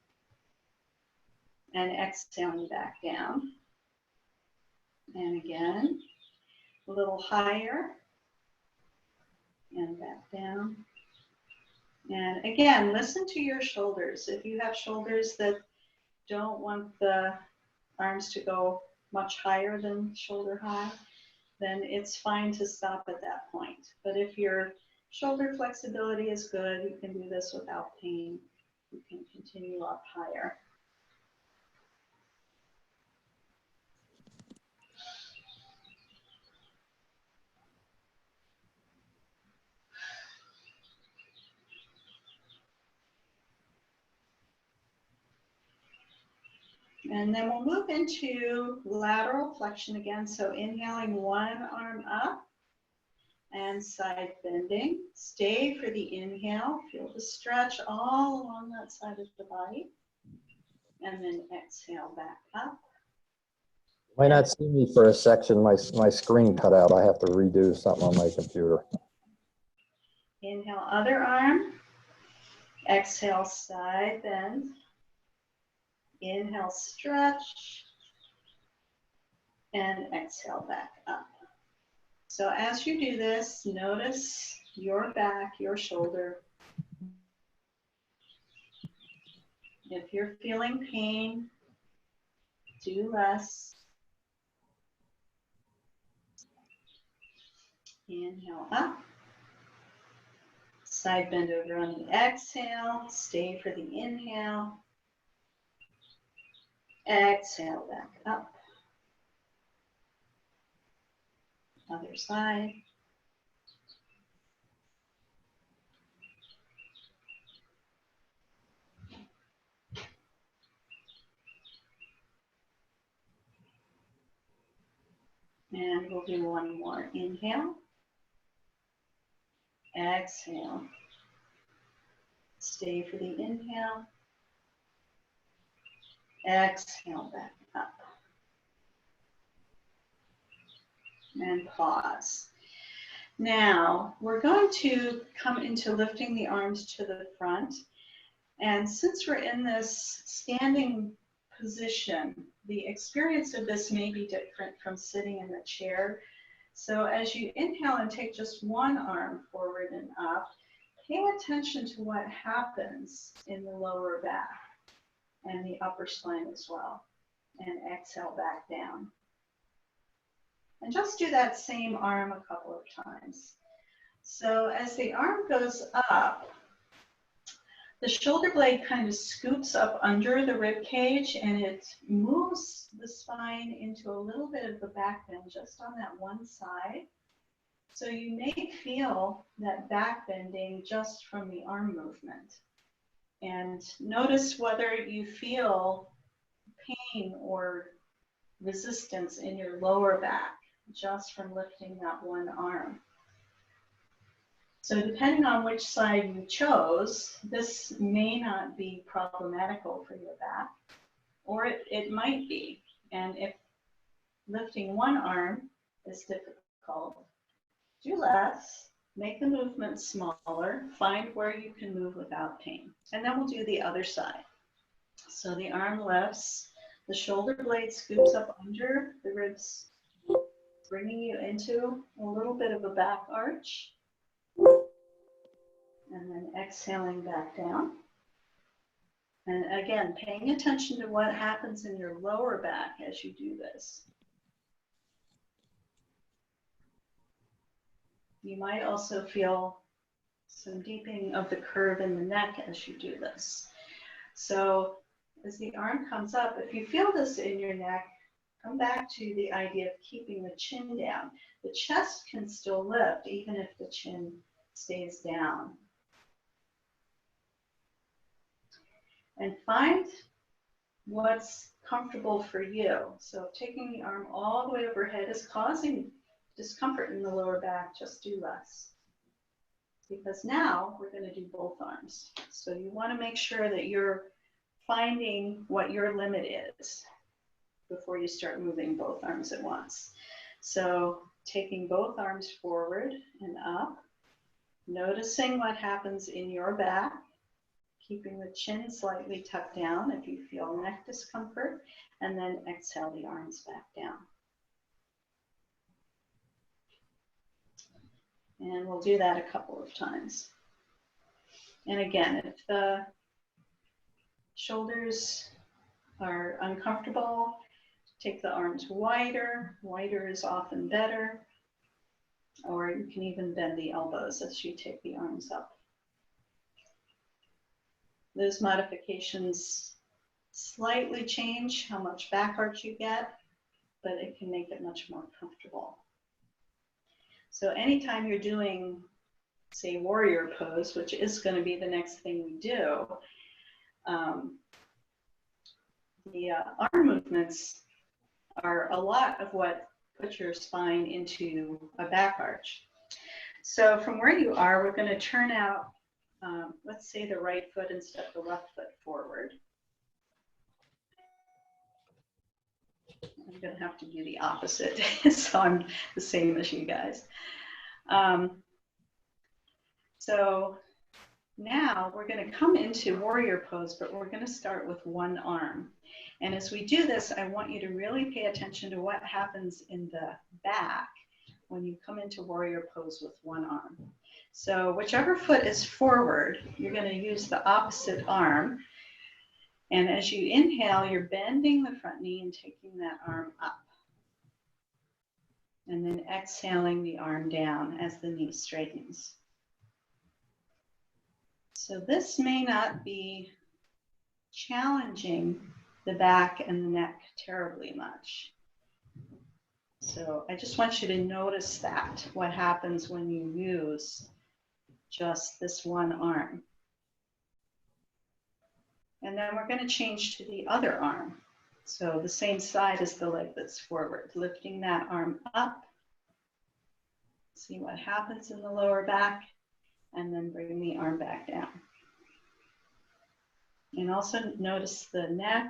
and exhaling back down. And again, a little higher, and back down. And again, listen to your shoulders. If you have shoulders that don't want the arms to go much higher than shoulder high, then it's fine to stop at that point. But if your shoulder flexibility is good, you can do this without pain. You can continue up higher. And then we'll move into lateral flexion again. So inhaling one arm up and side bending. Stay for the inhale. Feel the stretch all along that side of the body. And then exhale back up. You might not see me for a section. My screen cut out. I have to redo something on my computer. Inhale, other arm. Exhale, side bend. Inhale, stretch. And exhale, back up. So as you do this, notice your back, your shoulder. If you're feeling pain, do less. Inhale up. Side bend over on the exhale. Stay for the inhale. Exhale, back up. Other side. And we'll do one more. Inhale. Exhale. Stay for the inhale. Exhale, back up. And pause. Now, we're going to come into lifting the arms to the front. And since we're in this standing position, the experience of this may be different from sitting in the chair. So as you inhale and take just one arm forward and up, pay attention to what happens in the lower back and the upper spine as well. And exhale back down. And just do that same arm a couple of times. So as the arm goes up, the shoulder blade kind of scoops up under the rib cage and it moves the spine into a little bit of the back bend just on that one side. So you may feel that back bending just from the arm movement. And notice whether you feel pain or resistance in your lower back just from lifting that one arm. So depending on which side you chose, this may not be problematical for your back, or it might be. And if lifting one arm is difficult, do less, make the movement smaller, find where you can move without pain. And then we'll do the other side. So the arm lifts, the shoulder blade scoops up under the ribs, bringing you into a little bit of a back arch. And then exhaling back down. And again, paying attention to what happens in your lower back as you do this. You might also feel some deepening of the curve in the neck as you do this. So as the arm comes up, if you feel this in your neck, come back to the idea of keeping the chin down. The chest can still lift even if the chin stays down. And find what's comfortable for you. So if taking the arm all the way overhead is causing discomfort in the lower back, just do less. Because now we're going to do both arms. So you want to make sure that you're finding what your limit is before you start moving both arms at once. So taking both arms forward and up, noticing what happens in your back, keeping the chin slightly tucked down if you feel neck discomfort, and then exhale the arms back down. And we'll do that a couple of times. And again, if the shoulders are uncomfortable, take the arms wider. Wider is often better. Or you can even bend the elbows as you take the arms up. Those modifications slightly change how much back arch you get, but it can make it much more comfortable. So anytime you're doing, say, warrior pose, which is going to be the next thing we do, the arm movements are a lot of what puts your spine into a back arch. So from where you are, we're going to turn out, let's say, the right foot and step the left foot forward. I'm going to have to do the opposite, so I'm the same as you guys. So Now we're going to come into warrior pose, but we're going to start with one arm. And as we do this, I want you to really pay attention to what happens in the back when you come into warrior pose with one arm. So whichever foot is forward, you're going to use the opposite arm. And as you inhale, you're bending the front knee and taking that arm up. And then exhaling the arm down as the knee straightens. So this may not be challenging the back and the neck terribly much. So I just want you to notice that, what happens when you use just this one arm. And then we're going to change to the other arm. So the same side as the leg that's forward, lifting that arm up. See what happens in the lower back, and then bring the arm back down. And also notice the neck.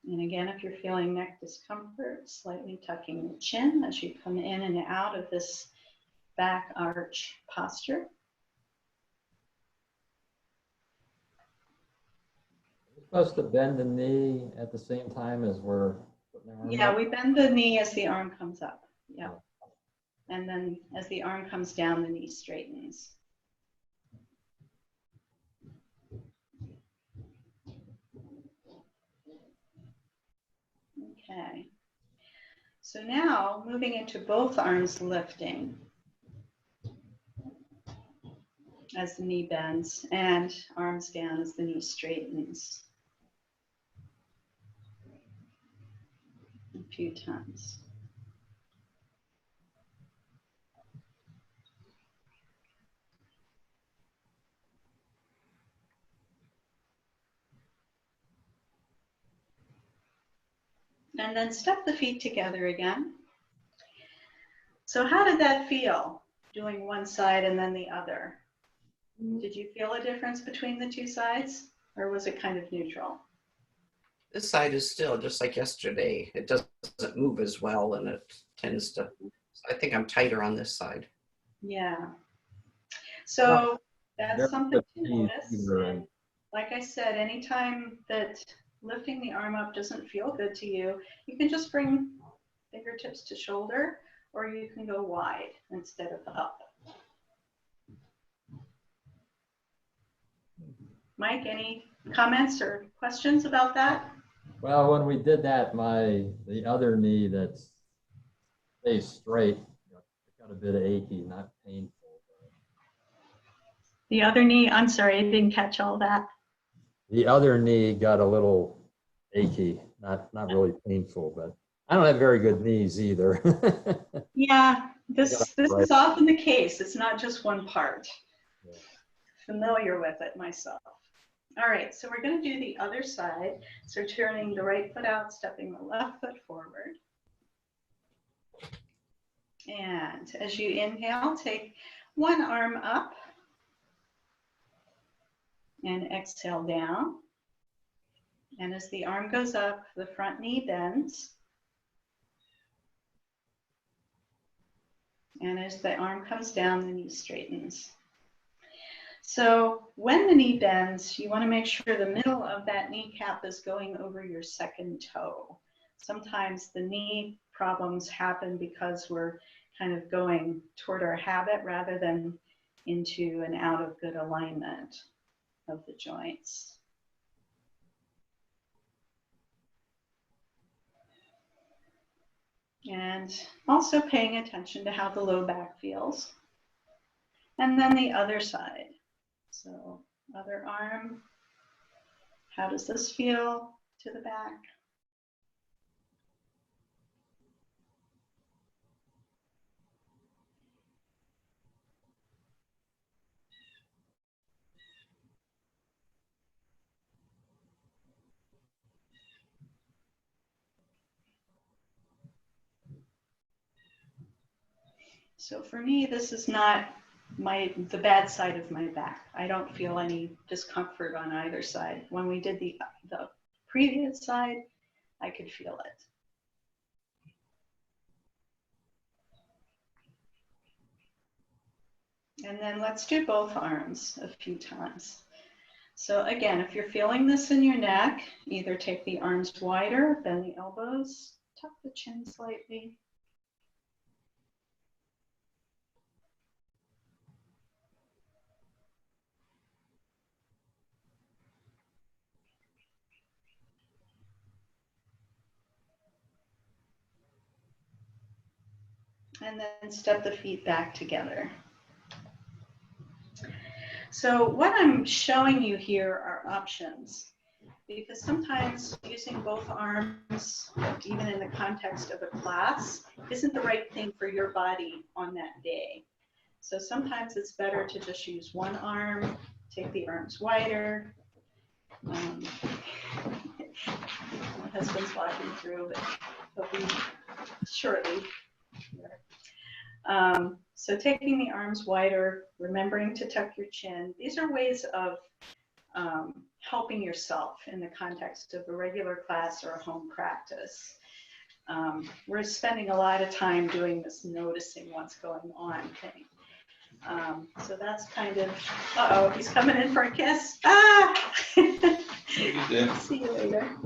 And again, if you're feeling neck discomfort, slightly tucking the chin as you come in and out of this back arch posture. We're supposed to bend the knee at the same time as we're putting our arm Yeah, up? we bend the knee as the arm comes up. Yeah. And then as the arm comes down, the knee straightens. Okay. So now moving into both arms lifting as the knee bends and arms down as the knee straightens. A few times. And then step the feet together again. So how did that feel, doing one side and then the other? Did you feel a difference between the two sides, or was it kind of neutral? This side is still just like yesterday. It doesn't move as well, and it tends to, I think I'm tighter on this side. Yeah. So that's something to notice. either. And like I said, anytime that lifting the arm up doesn't feel good to you, you can just bring fingertips to shoulder, or you can go wide instead of up. Mike, any comments or questions about that? Well, when we did that, the other knee that stays straight, it got a bit achy, not painful. The other knee, I'm sorry, I didn't catch all that. The other knee got a little achy, not really painful, but I don't have very good knees either. Yeah, this is often the case. It's not just one part. Yeah. Familiar with it myself. All right, so we're going to do the other side. So turning the right foot out, stepping the left foot forward. And as you inhale, take one arm up and exhale down. And as the arm goes up, the front knee bends. And as the arm comes down, the knee straightens. So when the knee bends, you want to make sure the middle of that kneecap is going over your second toe. Sometimes the knee problems happen because we're kind of going toward our habit rather than into and out of good alignment of the joints. And also paying attention to how the low back feels. And then the other side. So other arm, how does this feel to the back? So for me, this is not the bad side of my back. I don't feel any discomfort on either side. When we did the previous side, I could feel it. And then let's do both arms a few times. So again, if you're feeling this in your neck, either take the arms wider, bend the elbows, tuck the chin slightly. And then step the feet back together. So what I'm showing you here are options, because sometimes using both arms, even in the context of a class, isn't the right thing for your body on that day. So sometimes it's better to just use one arm, take the arms wider. My husband's walking through, but he'll be shortly here. So taking the arms wider, remembering to tuck your chin. These are ways of helping yourself in the context of a regular class or a home practice. We're spending a lot of time doing this noticing what's going on thing. So that's kind of, uh-oh, he's coming in for a kiss. Ah! See you later.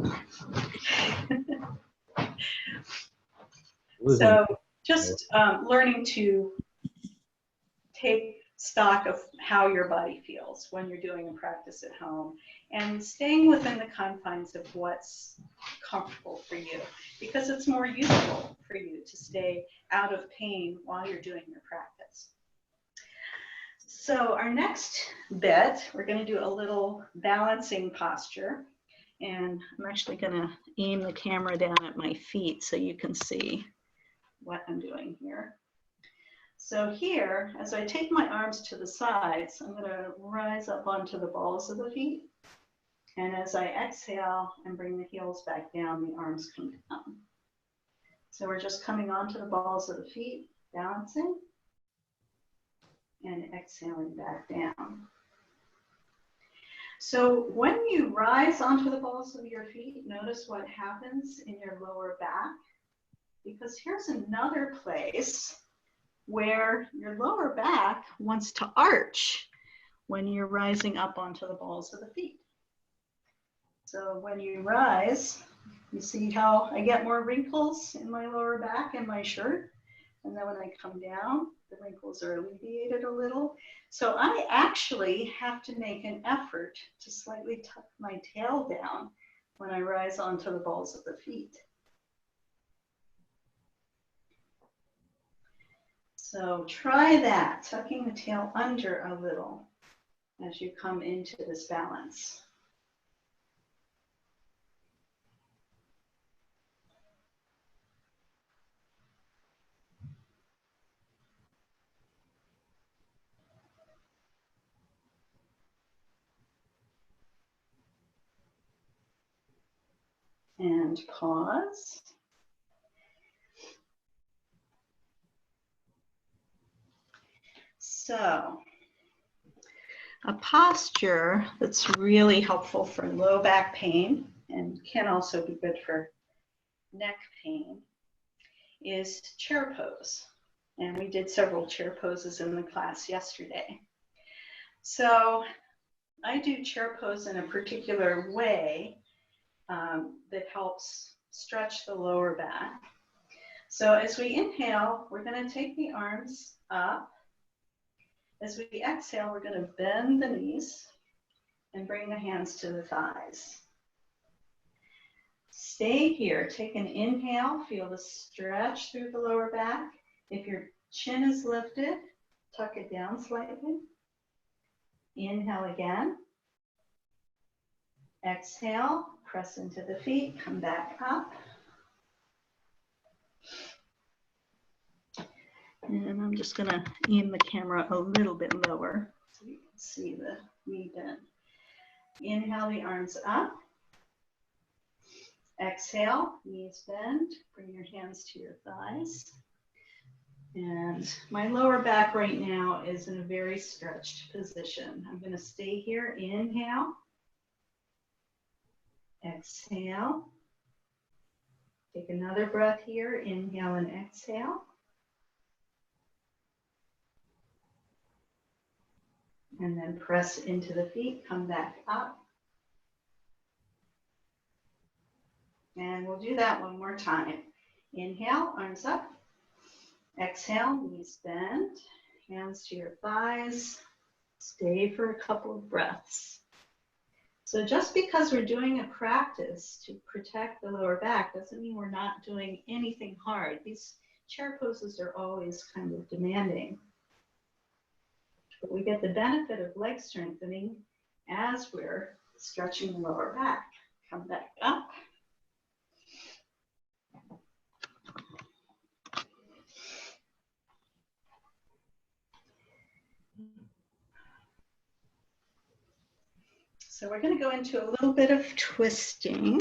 So just learning to take stock of how your body feels when you're doing a practice at home and staying within the confines of what's comfortable for you, because it's more useful for you to stay out of pain while you're doing your practice. So our next bit, we're going to do a little balancing posture, and I'm actually going to aim the camera down at my feet so you can see what I'm doing here. So here, as I take my arms to the sides, I'm going to rise up onto the balls of the feet. And as I exhale and bring the heels back down, the arms come down. So we're just coming onto the balls of the feet, balancing, and exhaling back down. So when you rise onto the balls of your feet, notice what happens in your lower back, because here's another place where your lower back wants to arch when you're rising up onto the balls of the feet. So when you rise, you see how I get more wrinkles in my lower back in my shirt? And then when I come down, the wrinkles are alleviated a little. So I actually have to make an effort to slightly tuck my tail down when I rise onto the balls of the feet. So try that, tucking the tail under a little as you come into this balance. And pause. So, a posture that's really helpful for low back pain and can also be good for neck pain is chair pose. And we did several chair poses in the class yesterday. So I do chair pose in a particular way that helps stretch the lower back. So as we inhale, we're going to take the arms up. As we exhale, we're going to bend the knees and bring the hands to the thighs. Stay here. Take an inhale. Feel the stretch through the lower back. If your chin is lifted, tuck it down slightly. Inhale again. Exhale. Press into the feet. Come back up. And I'm just going to aim the camera a little bit lower so you can see the knee bend. Inhale the arms up. Exhale, knees bend. Bring your hands to your thighs. And my lower back right now is in a very stretched position. I'm going to stay here. Inhale. Exhale. Take another breath here. Inhale and exhale. And then press into the feet, come back up. And we'll do that one more time. Inhale, arms up. Exhale, knees bend, hands to your thighs. Stay for a couple of breaths. So just because we're doing a practice to protect the lower back doesn't mean we're not doing anything hard. These chair poses are always kind of demanding. But we get the benefit of leg strengthening as we're stretching the lower back. Come back up. So we're going to go into a little bit of twisting.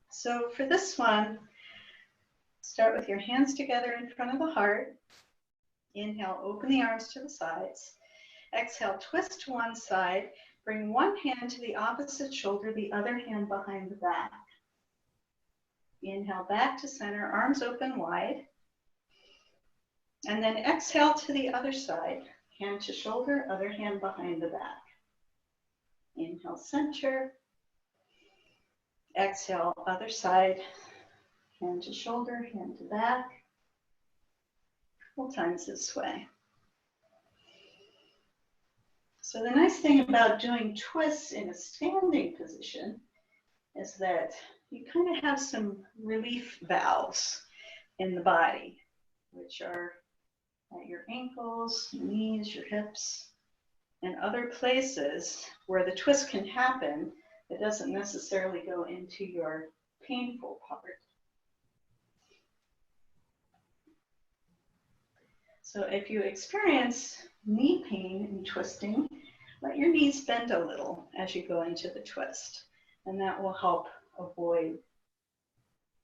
So for this one, start with your hands together in front of the heart. Inhale, open the arms to the sides. Exhale, twist to one side. Bring one hand to the opposite shoulder, the other hand behind the back. Inhale, back to center, arms open wide. And then exhale to the other side. Hand to shoulder, other hand behind the back. Inhale, center. Exhale, other side. Hand to shoulder, hand to back. Couple times this way. So the nice thing about doing twists in a standing position is that you kind of have some relief valves in the body, which are at your ankles, your knees, your hips, and other places where the twist can happen. It doesn't necessarily go into your painful part. So if you experience knee pain and twisting, let your knees bend a little as you go into the twist, and that will help avoid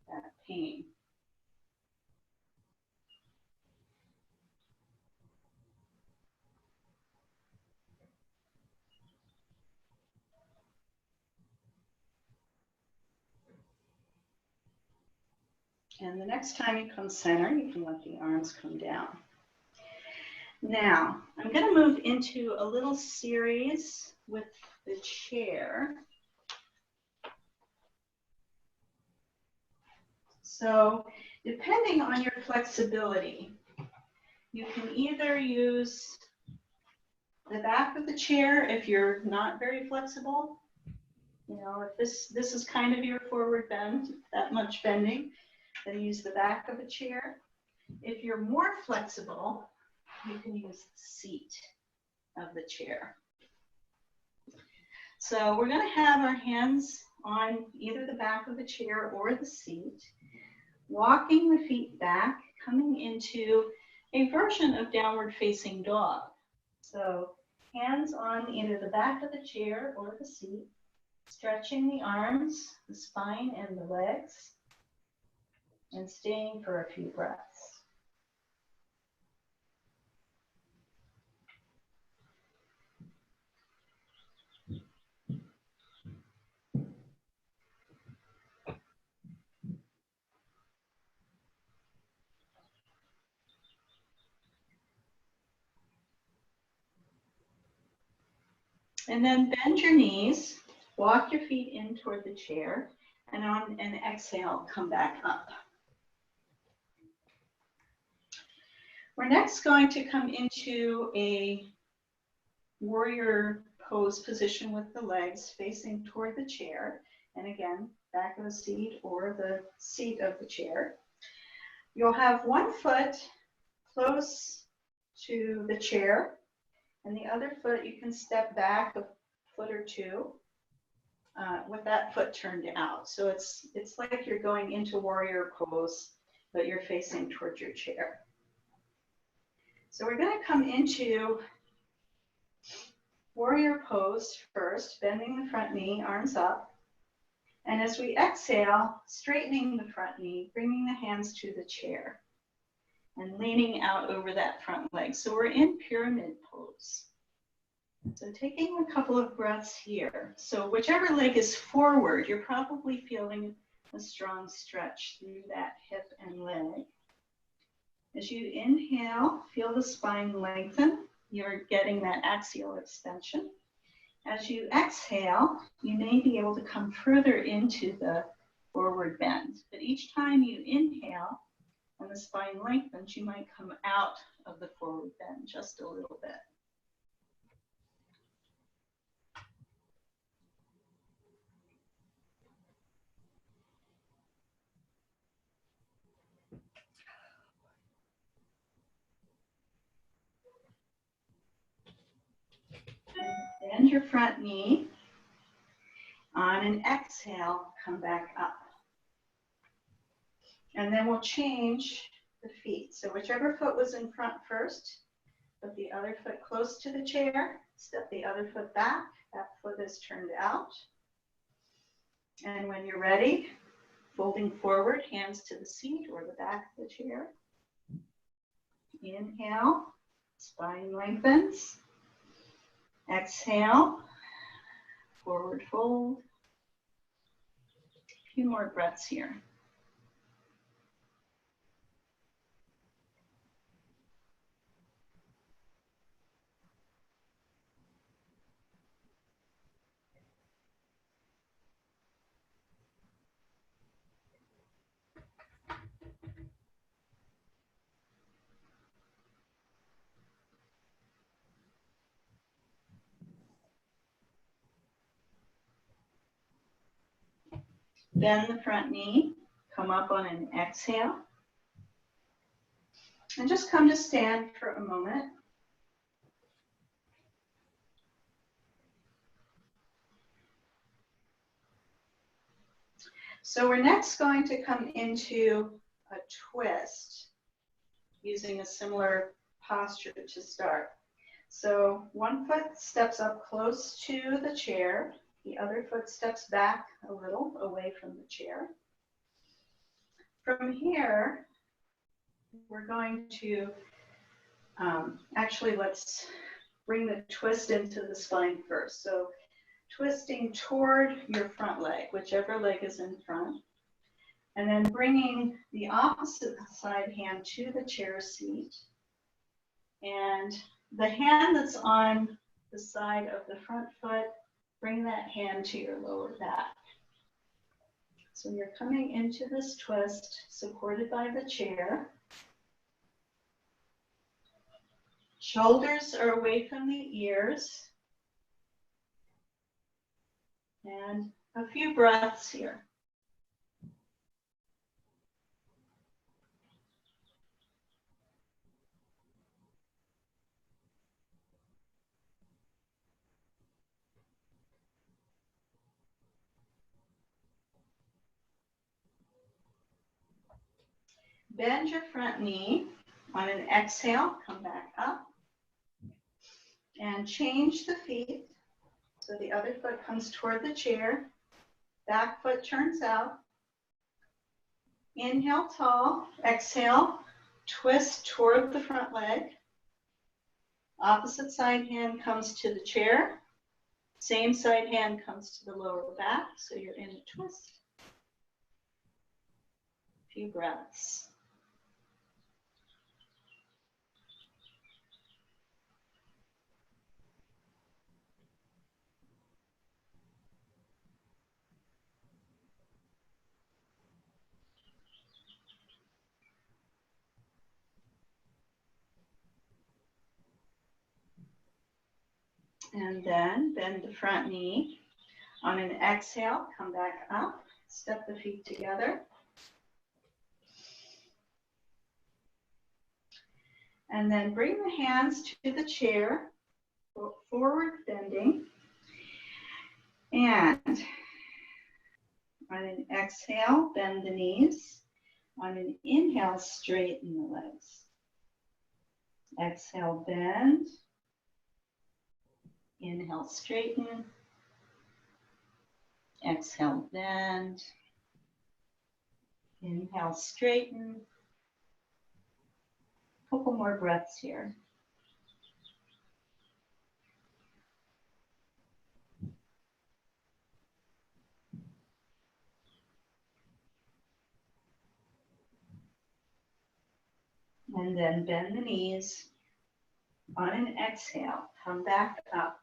that pain. And the next time you come center, you can let the arms come down. Now, I'm going to move into a little series with the chair. So, depending on your flexibility, you can either use the back of the chair if you're not very flexible. You know, if this is kind of your forward bend, that much bending, then use the back of a chair. If you're more flexible, you can use the seat of the chair. So we're going to have our hands on either the back of the chair or the seat, walking the feet back, coming into a version of downward facing dog. So hands on either the back of the chair or the seat, stretching the arms, the spine, and the legs, and staying for a few breaths. And then bend your knees, walk your feet in toward the chair, and on an exhale, come back up. We're next going to come into a warrior pose position with the legs facing toward the chair. And again, back of the seat or the seat of the chair. You'll have one foot close to the chair, and the other foot you can step back a foot or two with that foot turned out. So it's like you're going into warrior pose, but you're facing towards your chair. So we're going to come into warrior pose first, bending the front knee, arms up. And as we exhale, straightening the front knee, bringing the hands to the chair and leaning out over that front leg. So we're in pyramid pose. So taking a couple of breaths here. So whichever leg is forward, you're probably feeling a strong stretch through that hip and leg. As you inhale, feel the spine lengthen. You're getting that axial extension. As you exhale, you may be able to come further into the forward bend. But each time you inhale and the spine lengthens, you might come out of the forward bend just a little bit. Bend your front knee. On an exhale, come back up. And then we'll change the feet. So whichever foot was in front first, put the other foot close to the chair, step the other foot back, that foot is turned out. And when you're ready, folding forward, hands to the seat or the back of the chair. Inhale, spine lengthens. Exhale, forward fold. A few more breaths here. Bend the front knee, come up on an exhale. And just come to stand for a moment. So we're next going to come into a twist using a similar posture to start. So one foot steps up close to the chair. The other foot steps back a little away from the chair. From here, we're going to, actually let's bring the twist into the spine first. So twisting toward your front leg, whichever leg is in front, and then bringing the opposite side hand to the chair seat. And the hand that's on the side of the front foot, bring that hand to your lower back. So you're coming into this twist supported by the chair. Shoulders are away from the ears. And a few breaths here. Bend your front knee. On an exhale, come back up. And change the feet. So the other foot comes toward the chair. Back foot turns out. Inhale tall. Exhale. Twist toward the front leg. Opposite side hand comes to the chair. Same side hand comes to the lower back. So you're in a twist. A few breaths. And then bend the front knee. On an exhale, come back up. Step the feet together. And then bring the hands to the chair, forward bending. And on an exhale, bend the knees. On an inhale, straighten the legs. Exhale, bend. Inhale, straighten. Exhale, bend. Inhale, straighten. Couple more breaths here. And then bend the knees. On an exhale, come back up.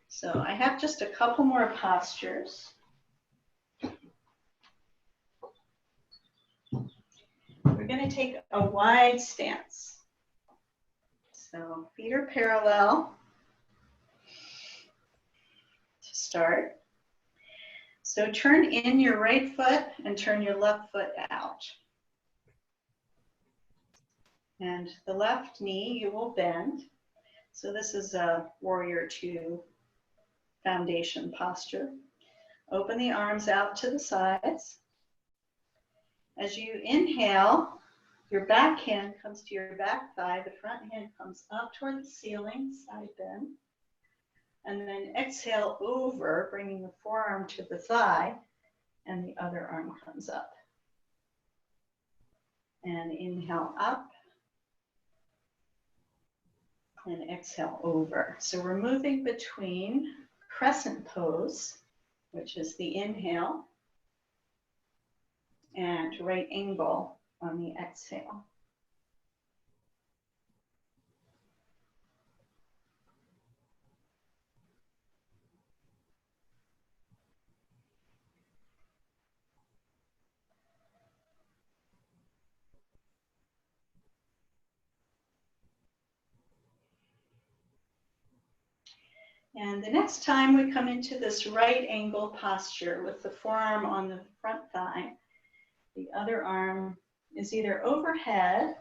So I have just a couple more postures. We're going to take a wide stance. So feet are parallel to start. So turn in your right foot and turn your left foot out. And the left knee you will bend. So this is a warrior two foundation posture. Open the arms out to the sides. As you inhale, your back hand comes to your back thigh, the front hand comes up toward the ceiling, side bend. And then exhale over, bringing the forearm to the thigh, and the other arm comes up. And inhale up, and exhale over. So we're moving between crescent pose, which is the inhale, and right angle on the exhale. And the next time we come into this right angle posture with the forearm on the front thigh, the other arm is either overhead,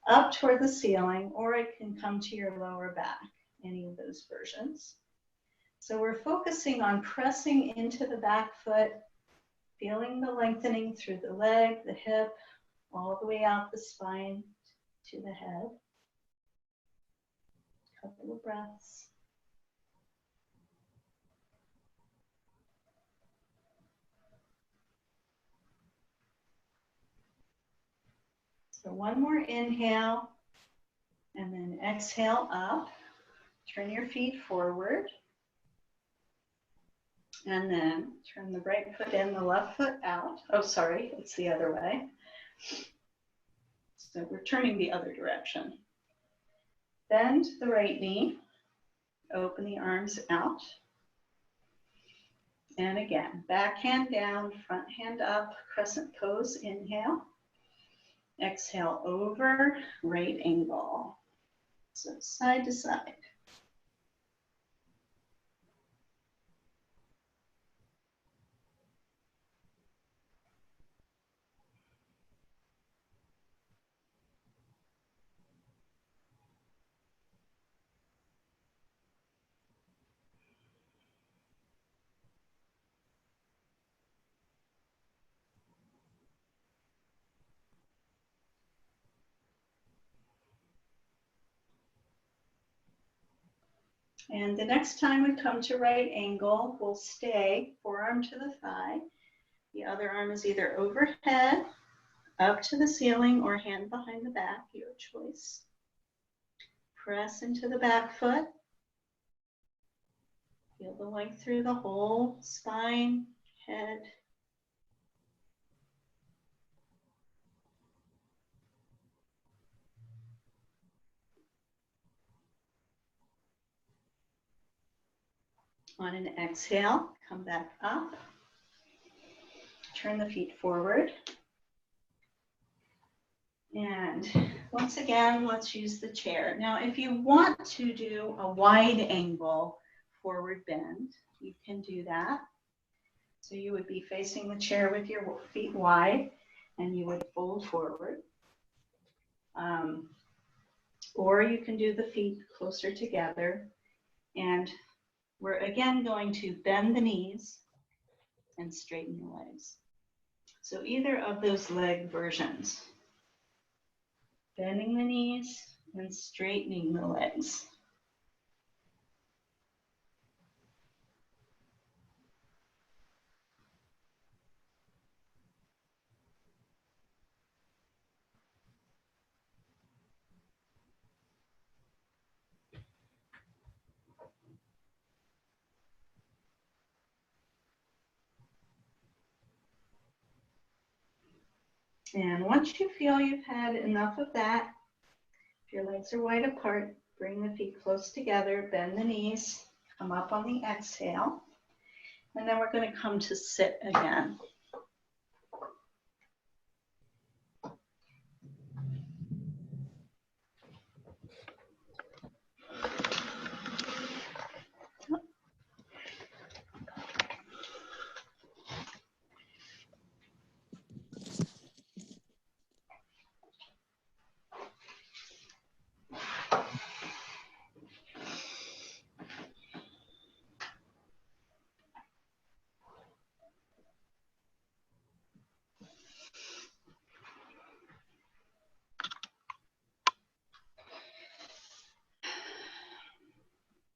up toward the ceiling, or it can come to your lower back, any of those versions. So we're focusing on pressing into the back foot, feeling the lengthening through the leg, the hip, all the way out the spine to the head. Couple of breaths. So one more inhale, and then exhale up. Turn your feet forward. And then turn the right foot in, the left foot out. Oh, sorry, it's the other way. So we're turning the other direction. Bend the right knee. Open the arms out. And again, back hand down, front hand up, crescent pose, inhale. Exhale over, right angle. So side to side. And the next time we come to right angle, we'll stay forearm to the thigh. The other arm is either overhead, up to the ceiling, or hand behind the back, your choice. Press into the back foot. Feel the length through the whole spine, head. On an exhale, come back up. Turn the feet forward. And once again, let's use the chair. Now, if you want to do a wide angle forward bend, you can do that. So you would be facing the chair with your feet wide, and you would fold forward. Or you can do the feet closer together. And we're again going to bend the knees and straighten the legs. So either of those leg versions. Bending the knees and straightening the legs. And once you feel you've had enough of that, if your legs are wide apart, bring the feet close together, bend the knees, come up on the exhale, and then we're going to come to sit again.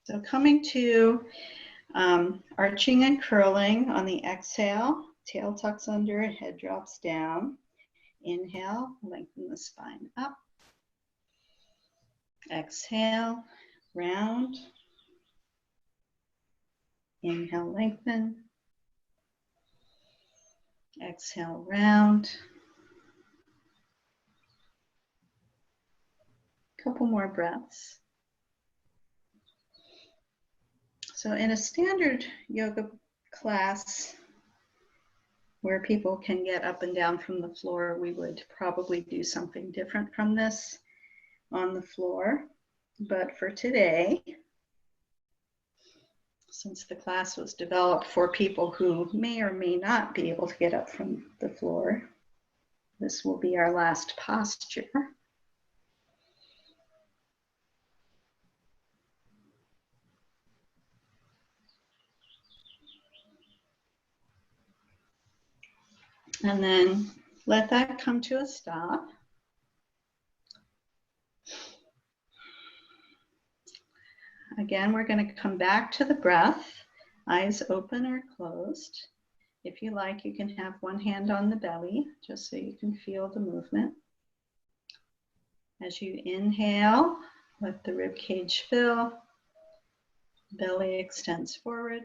So coming to arching and curling on the exhale, tail tucks under, head drops down. Inhale, lengthen the spine up. Exhale, round. Inhale, lengthen. Exhale, round. Couple more breaths. So in a standard yoga class where people can get up and down from the floor, we would probably do something different from this on the floor. But for today, since the class was developed for people who may or may not be able to get up from the floor, this will be our last posture. And then let that come to a stop. Again, we're going to come back to the breath, eyes open or closed. If you like, you can have one hand on the belly, just so you can feel the movement. As you inhale, let the rib cage fill, belly extends forward.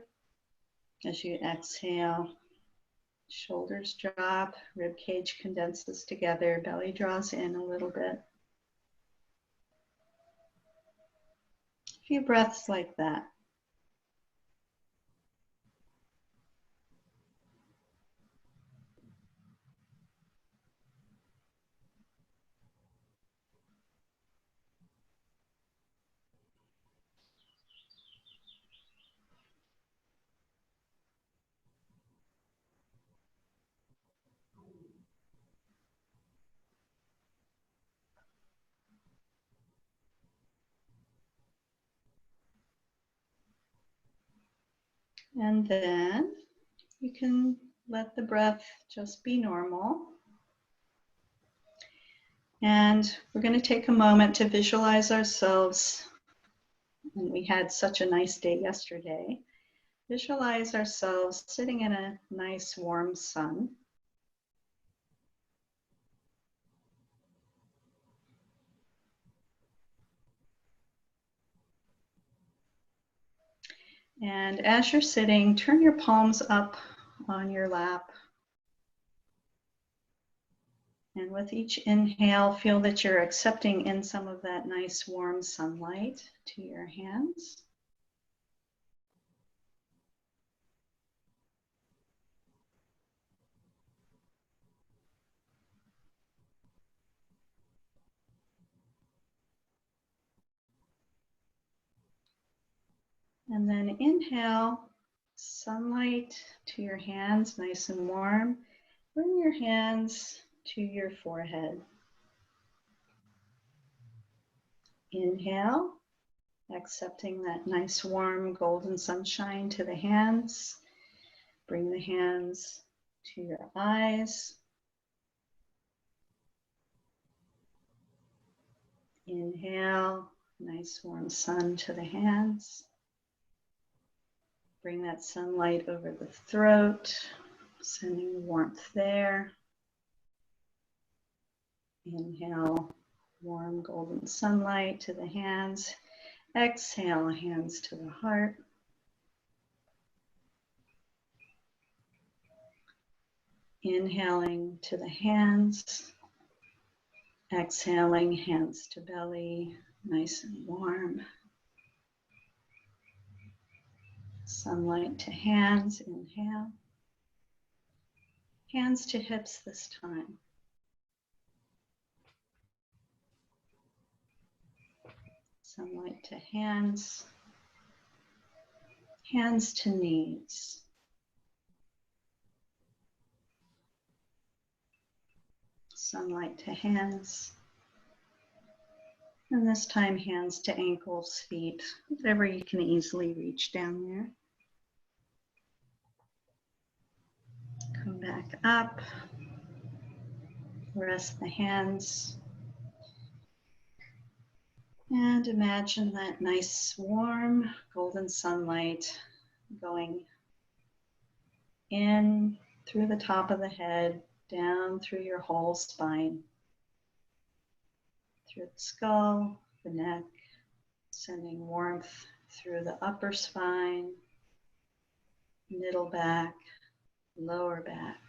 As you exhale, shoulders drop, rib cage condenses together, belly draws in a little bit. A few breaths like that. And then you can let the breath just be normal. And we're going to take a moment to visualize ourselves. And we had such a nice day yesterday. Visualize ourselves sitting in a nice warm sun. And as you're sitting, turn your palms up on your lap. And with each inhale, feel that you're accepting in some of that nice warm sunlight to your hands. And then inhale, sunlight to your hands, nice and warm. Bring your hands to your forehead. Inhale, accepting that nice warm golden sunshine to the hands. Bring the hands to your eyes. Inhale, nice warm sun to the hands. Bring that sunlight over the throat, sending warmth there. Inhale, warm golden sunlight to the hands. Exhale, hands to the heart. Inhaling to the hands, exhaling, hands to belly, nice and warm. Sunlight to hands, inhale. Hands to hips this time. Sunlight to hands, hands to knees. Sunlight to hands. And this time, hands to ankles, feet, whatever you can easily reach down there. Come back up. Rest the hands. And imagine that nice, warm, golden sunlight going in through the top of the head, down through your whole spine, through the skull, the neck, sending warmth through the upper spine, middle back, lower back,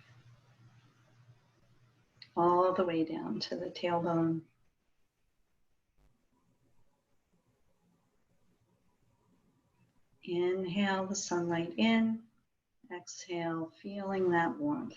all the way down to the tailbone. Inhale the sunlight in, exhale, feeling that warmth.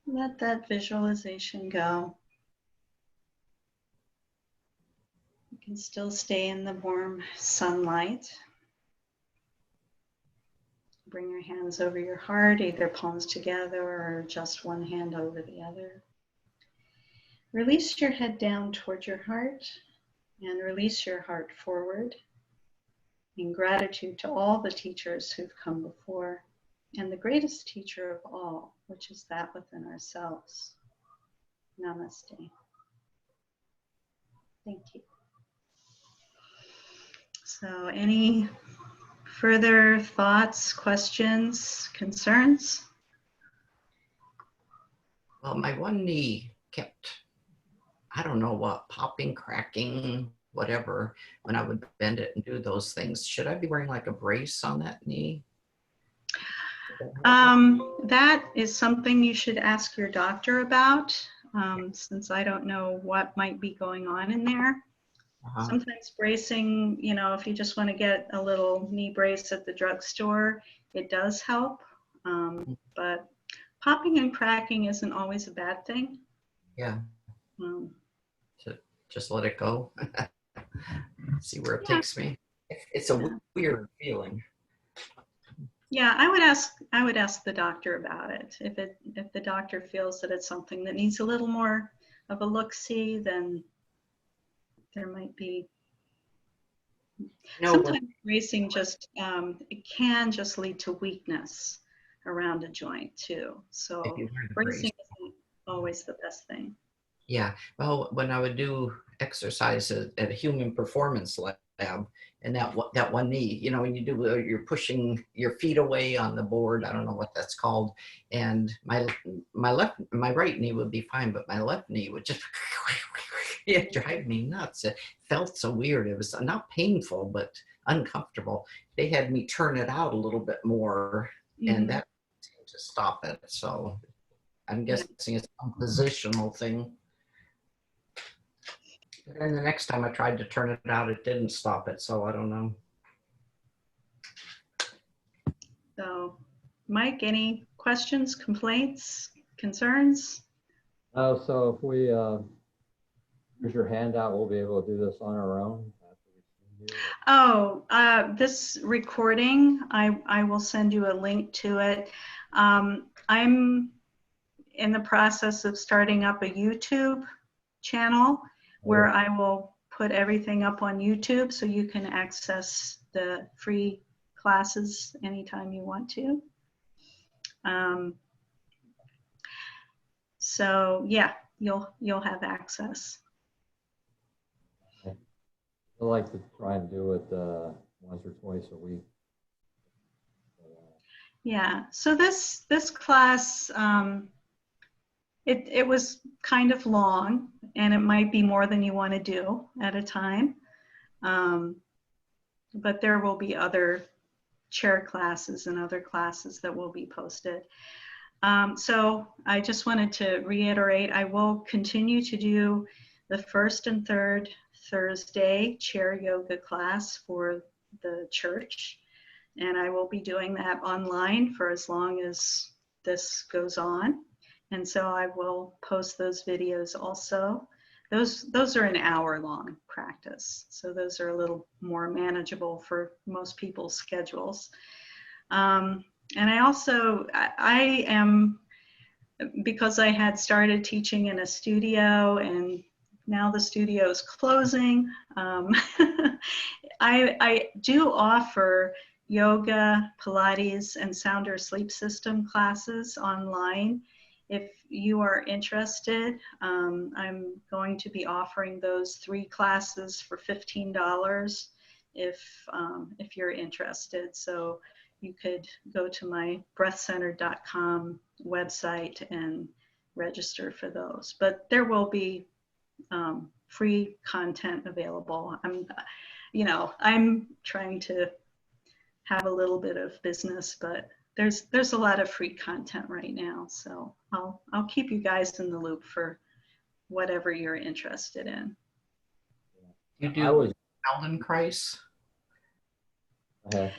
Let that visualization go. You can still stay in the warm sunlight. Bring your hands over your heart, either palms together or just one hand over the other. Release your head down toward your heart and release your heart forward in gratitude to all the teachers who've come before and the greatest teacher of all, which is that within ourselves. Namaste. Thank you. So any further thoughts, questions, concerns? Well, my one knee kept, I don't know what, popping, cracking, whatever, when I would bend it and do those things. Should I be wearing like a brace on that knee? That is something you should ask your doctor about, since I don't know what might be going on in there. Sometimes bracing, you know, if you just want to get a little knee brace at the drugstore, it does help. But popping and cracking isn't always a bad thing. Yeah. To just let it go. See where it takes me. It's a weird feeling. Yeah, I would ask the doctor about it. If the doctor feels that it's something that needs a little more of a look-see, then there might be. Sometimes bracing just it can just lead to weakness around a joint too. So bracing isn't always the best thing. Yeah. Well, when I would do exercises at a human performance lab, and that one knee, you know, when you do, you're pushing your feet away on the board. I don't know what that's called. And my right knee would be fine, but my left knee would just drive me nuts. It felt so weird. It was not painful, but uncomfortable. They had me turn it out a little bit more, and that seemed to stop it. So I'm guessing it's a positional thing. And the next time I tried to turn it out, it didn't stop it. So I don't know. So, Mike, any questions, complaints, concerns? Oh, so if we here's your handout, we'll be able to do this on our own. Oh, this recording, I will send you a link to it. I'm in the process of starting up a YouTube channel where I will put everything up on YouTube so you can access the free classes anytime you want to. So yeah, you'll have access. I like to try and do it once or twice a week. Yeah, so this class, it was kind of long, and it might be more than you want to do at a time. But there will be other chair classes and other classes that will be posted. So I just wanted to reiterate, I will continue to do the first and third Thursday chair yoga class for the church. And I will be doing that online for as long as this goes on. And so I will post those videos also. Those are an hour-long practice. So those are a little more manageable for most people's schedules. And I also, I am, because I had started teaching in a studio and now the studio is closing, I do offer yoga, Pilates, and Sounder Sleep System classes online. If you are interested, I'm going to be offering those 3 classes for $15 if you're interested. So you could go to my breathcenter.com website and register for those. But there will be free content available. I'm trying to have a little bit of business, but there's a lot of free content right now. So I'll keep you guys in the loop for whatever you're interested in. You do Feldenkrais? The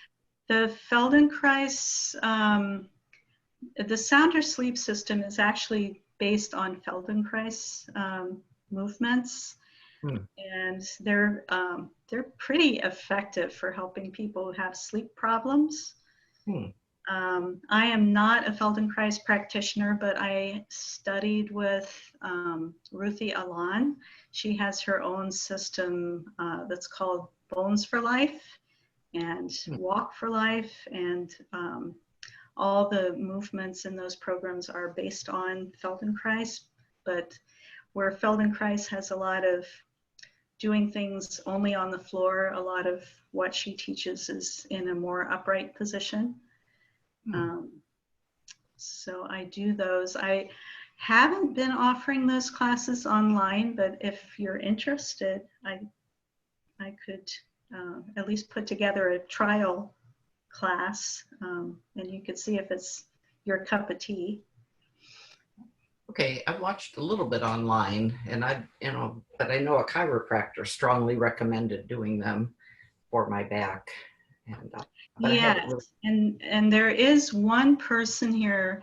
Feldenkrais, the Sounder Sleep System is actually based on Feldenkrais movements. And they're pretty effective for helping people who have sleep problems. I am not a Feldenkrais practitioner, but I studied with Ruthie Alon. She has her own system that's called Bones for Life and Walk for Life, and all the movements in those programs are based on Feldenkrais, but where Feldenkrais has a lot of doing things only on the floor, a lot of what she teaches is in a more upright position. So I do those. I haven't been offering those classes online, but if you're interested, I could at least put together a trial class, and you could see if it's your cup of tea. Okay, I've watched a little bit online, and but I know a chiropractor strongly recommended doing them for my back. And yes, and there is one person here,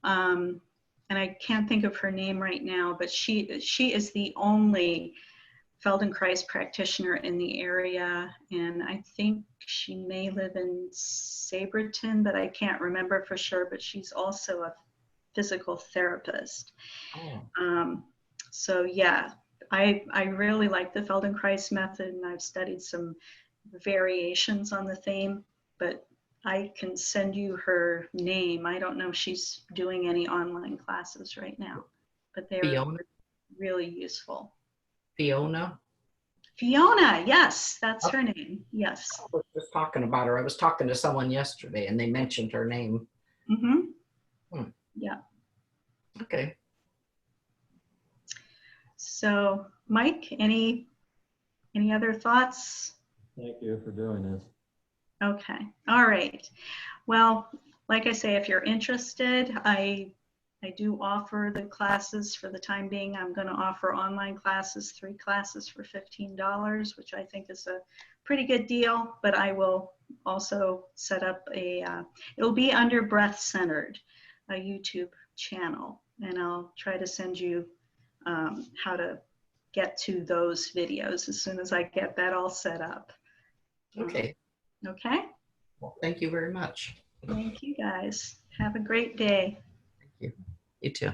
and I can't think of her name right now, but she is the only Feldenkrais practitioner in the area, and I think she may live in Saberton, but I can't remember for sure, but she's also a physical therapist. So yeah, I really like the Feldenkrais method, and I've studied some variations on the theme, but I can send you her name. I don't know if she's doing any online classes right now, but they're really useful. Fiona, yes, that's her name. Yes. I was just talking about her. I was talking to someone yesterday and they mentioned her name. Yeah. Okay. So Mike, any other thoughts? Thank you for doing this. Okay. All right. Well, like I say, if you're interested, I do offer the classes for the time being. I'm going to offer online classes, 3 classes for $15, which I think is a pretty good deal, but I will also set up it'll be under Breath Centered, a YouTube channel, and I'll try to send you how to get to those videos as soon as I get that all set up. Okay. Okay. Well, thank you very much. Thank you guys. Have a great day. Thank you. You too.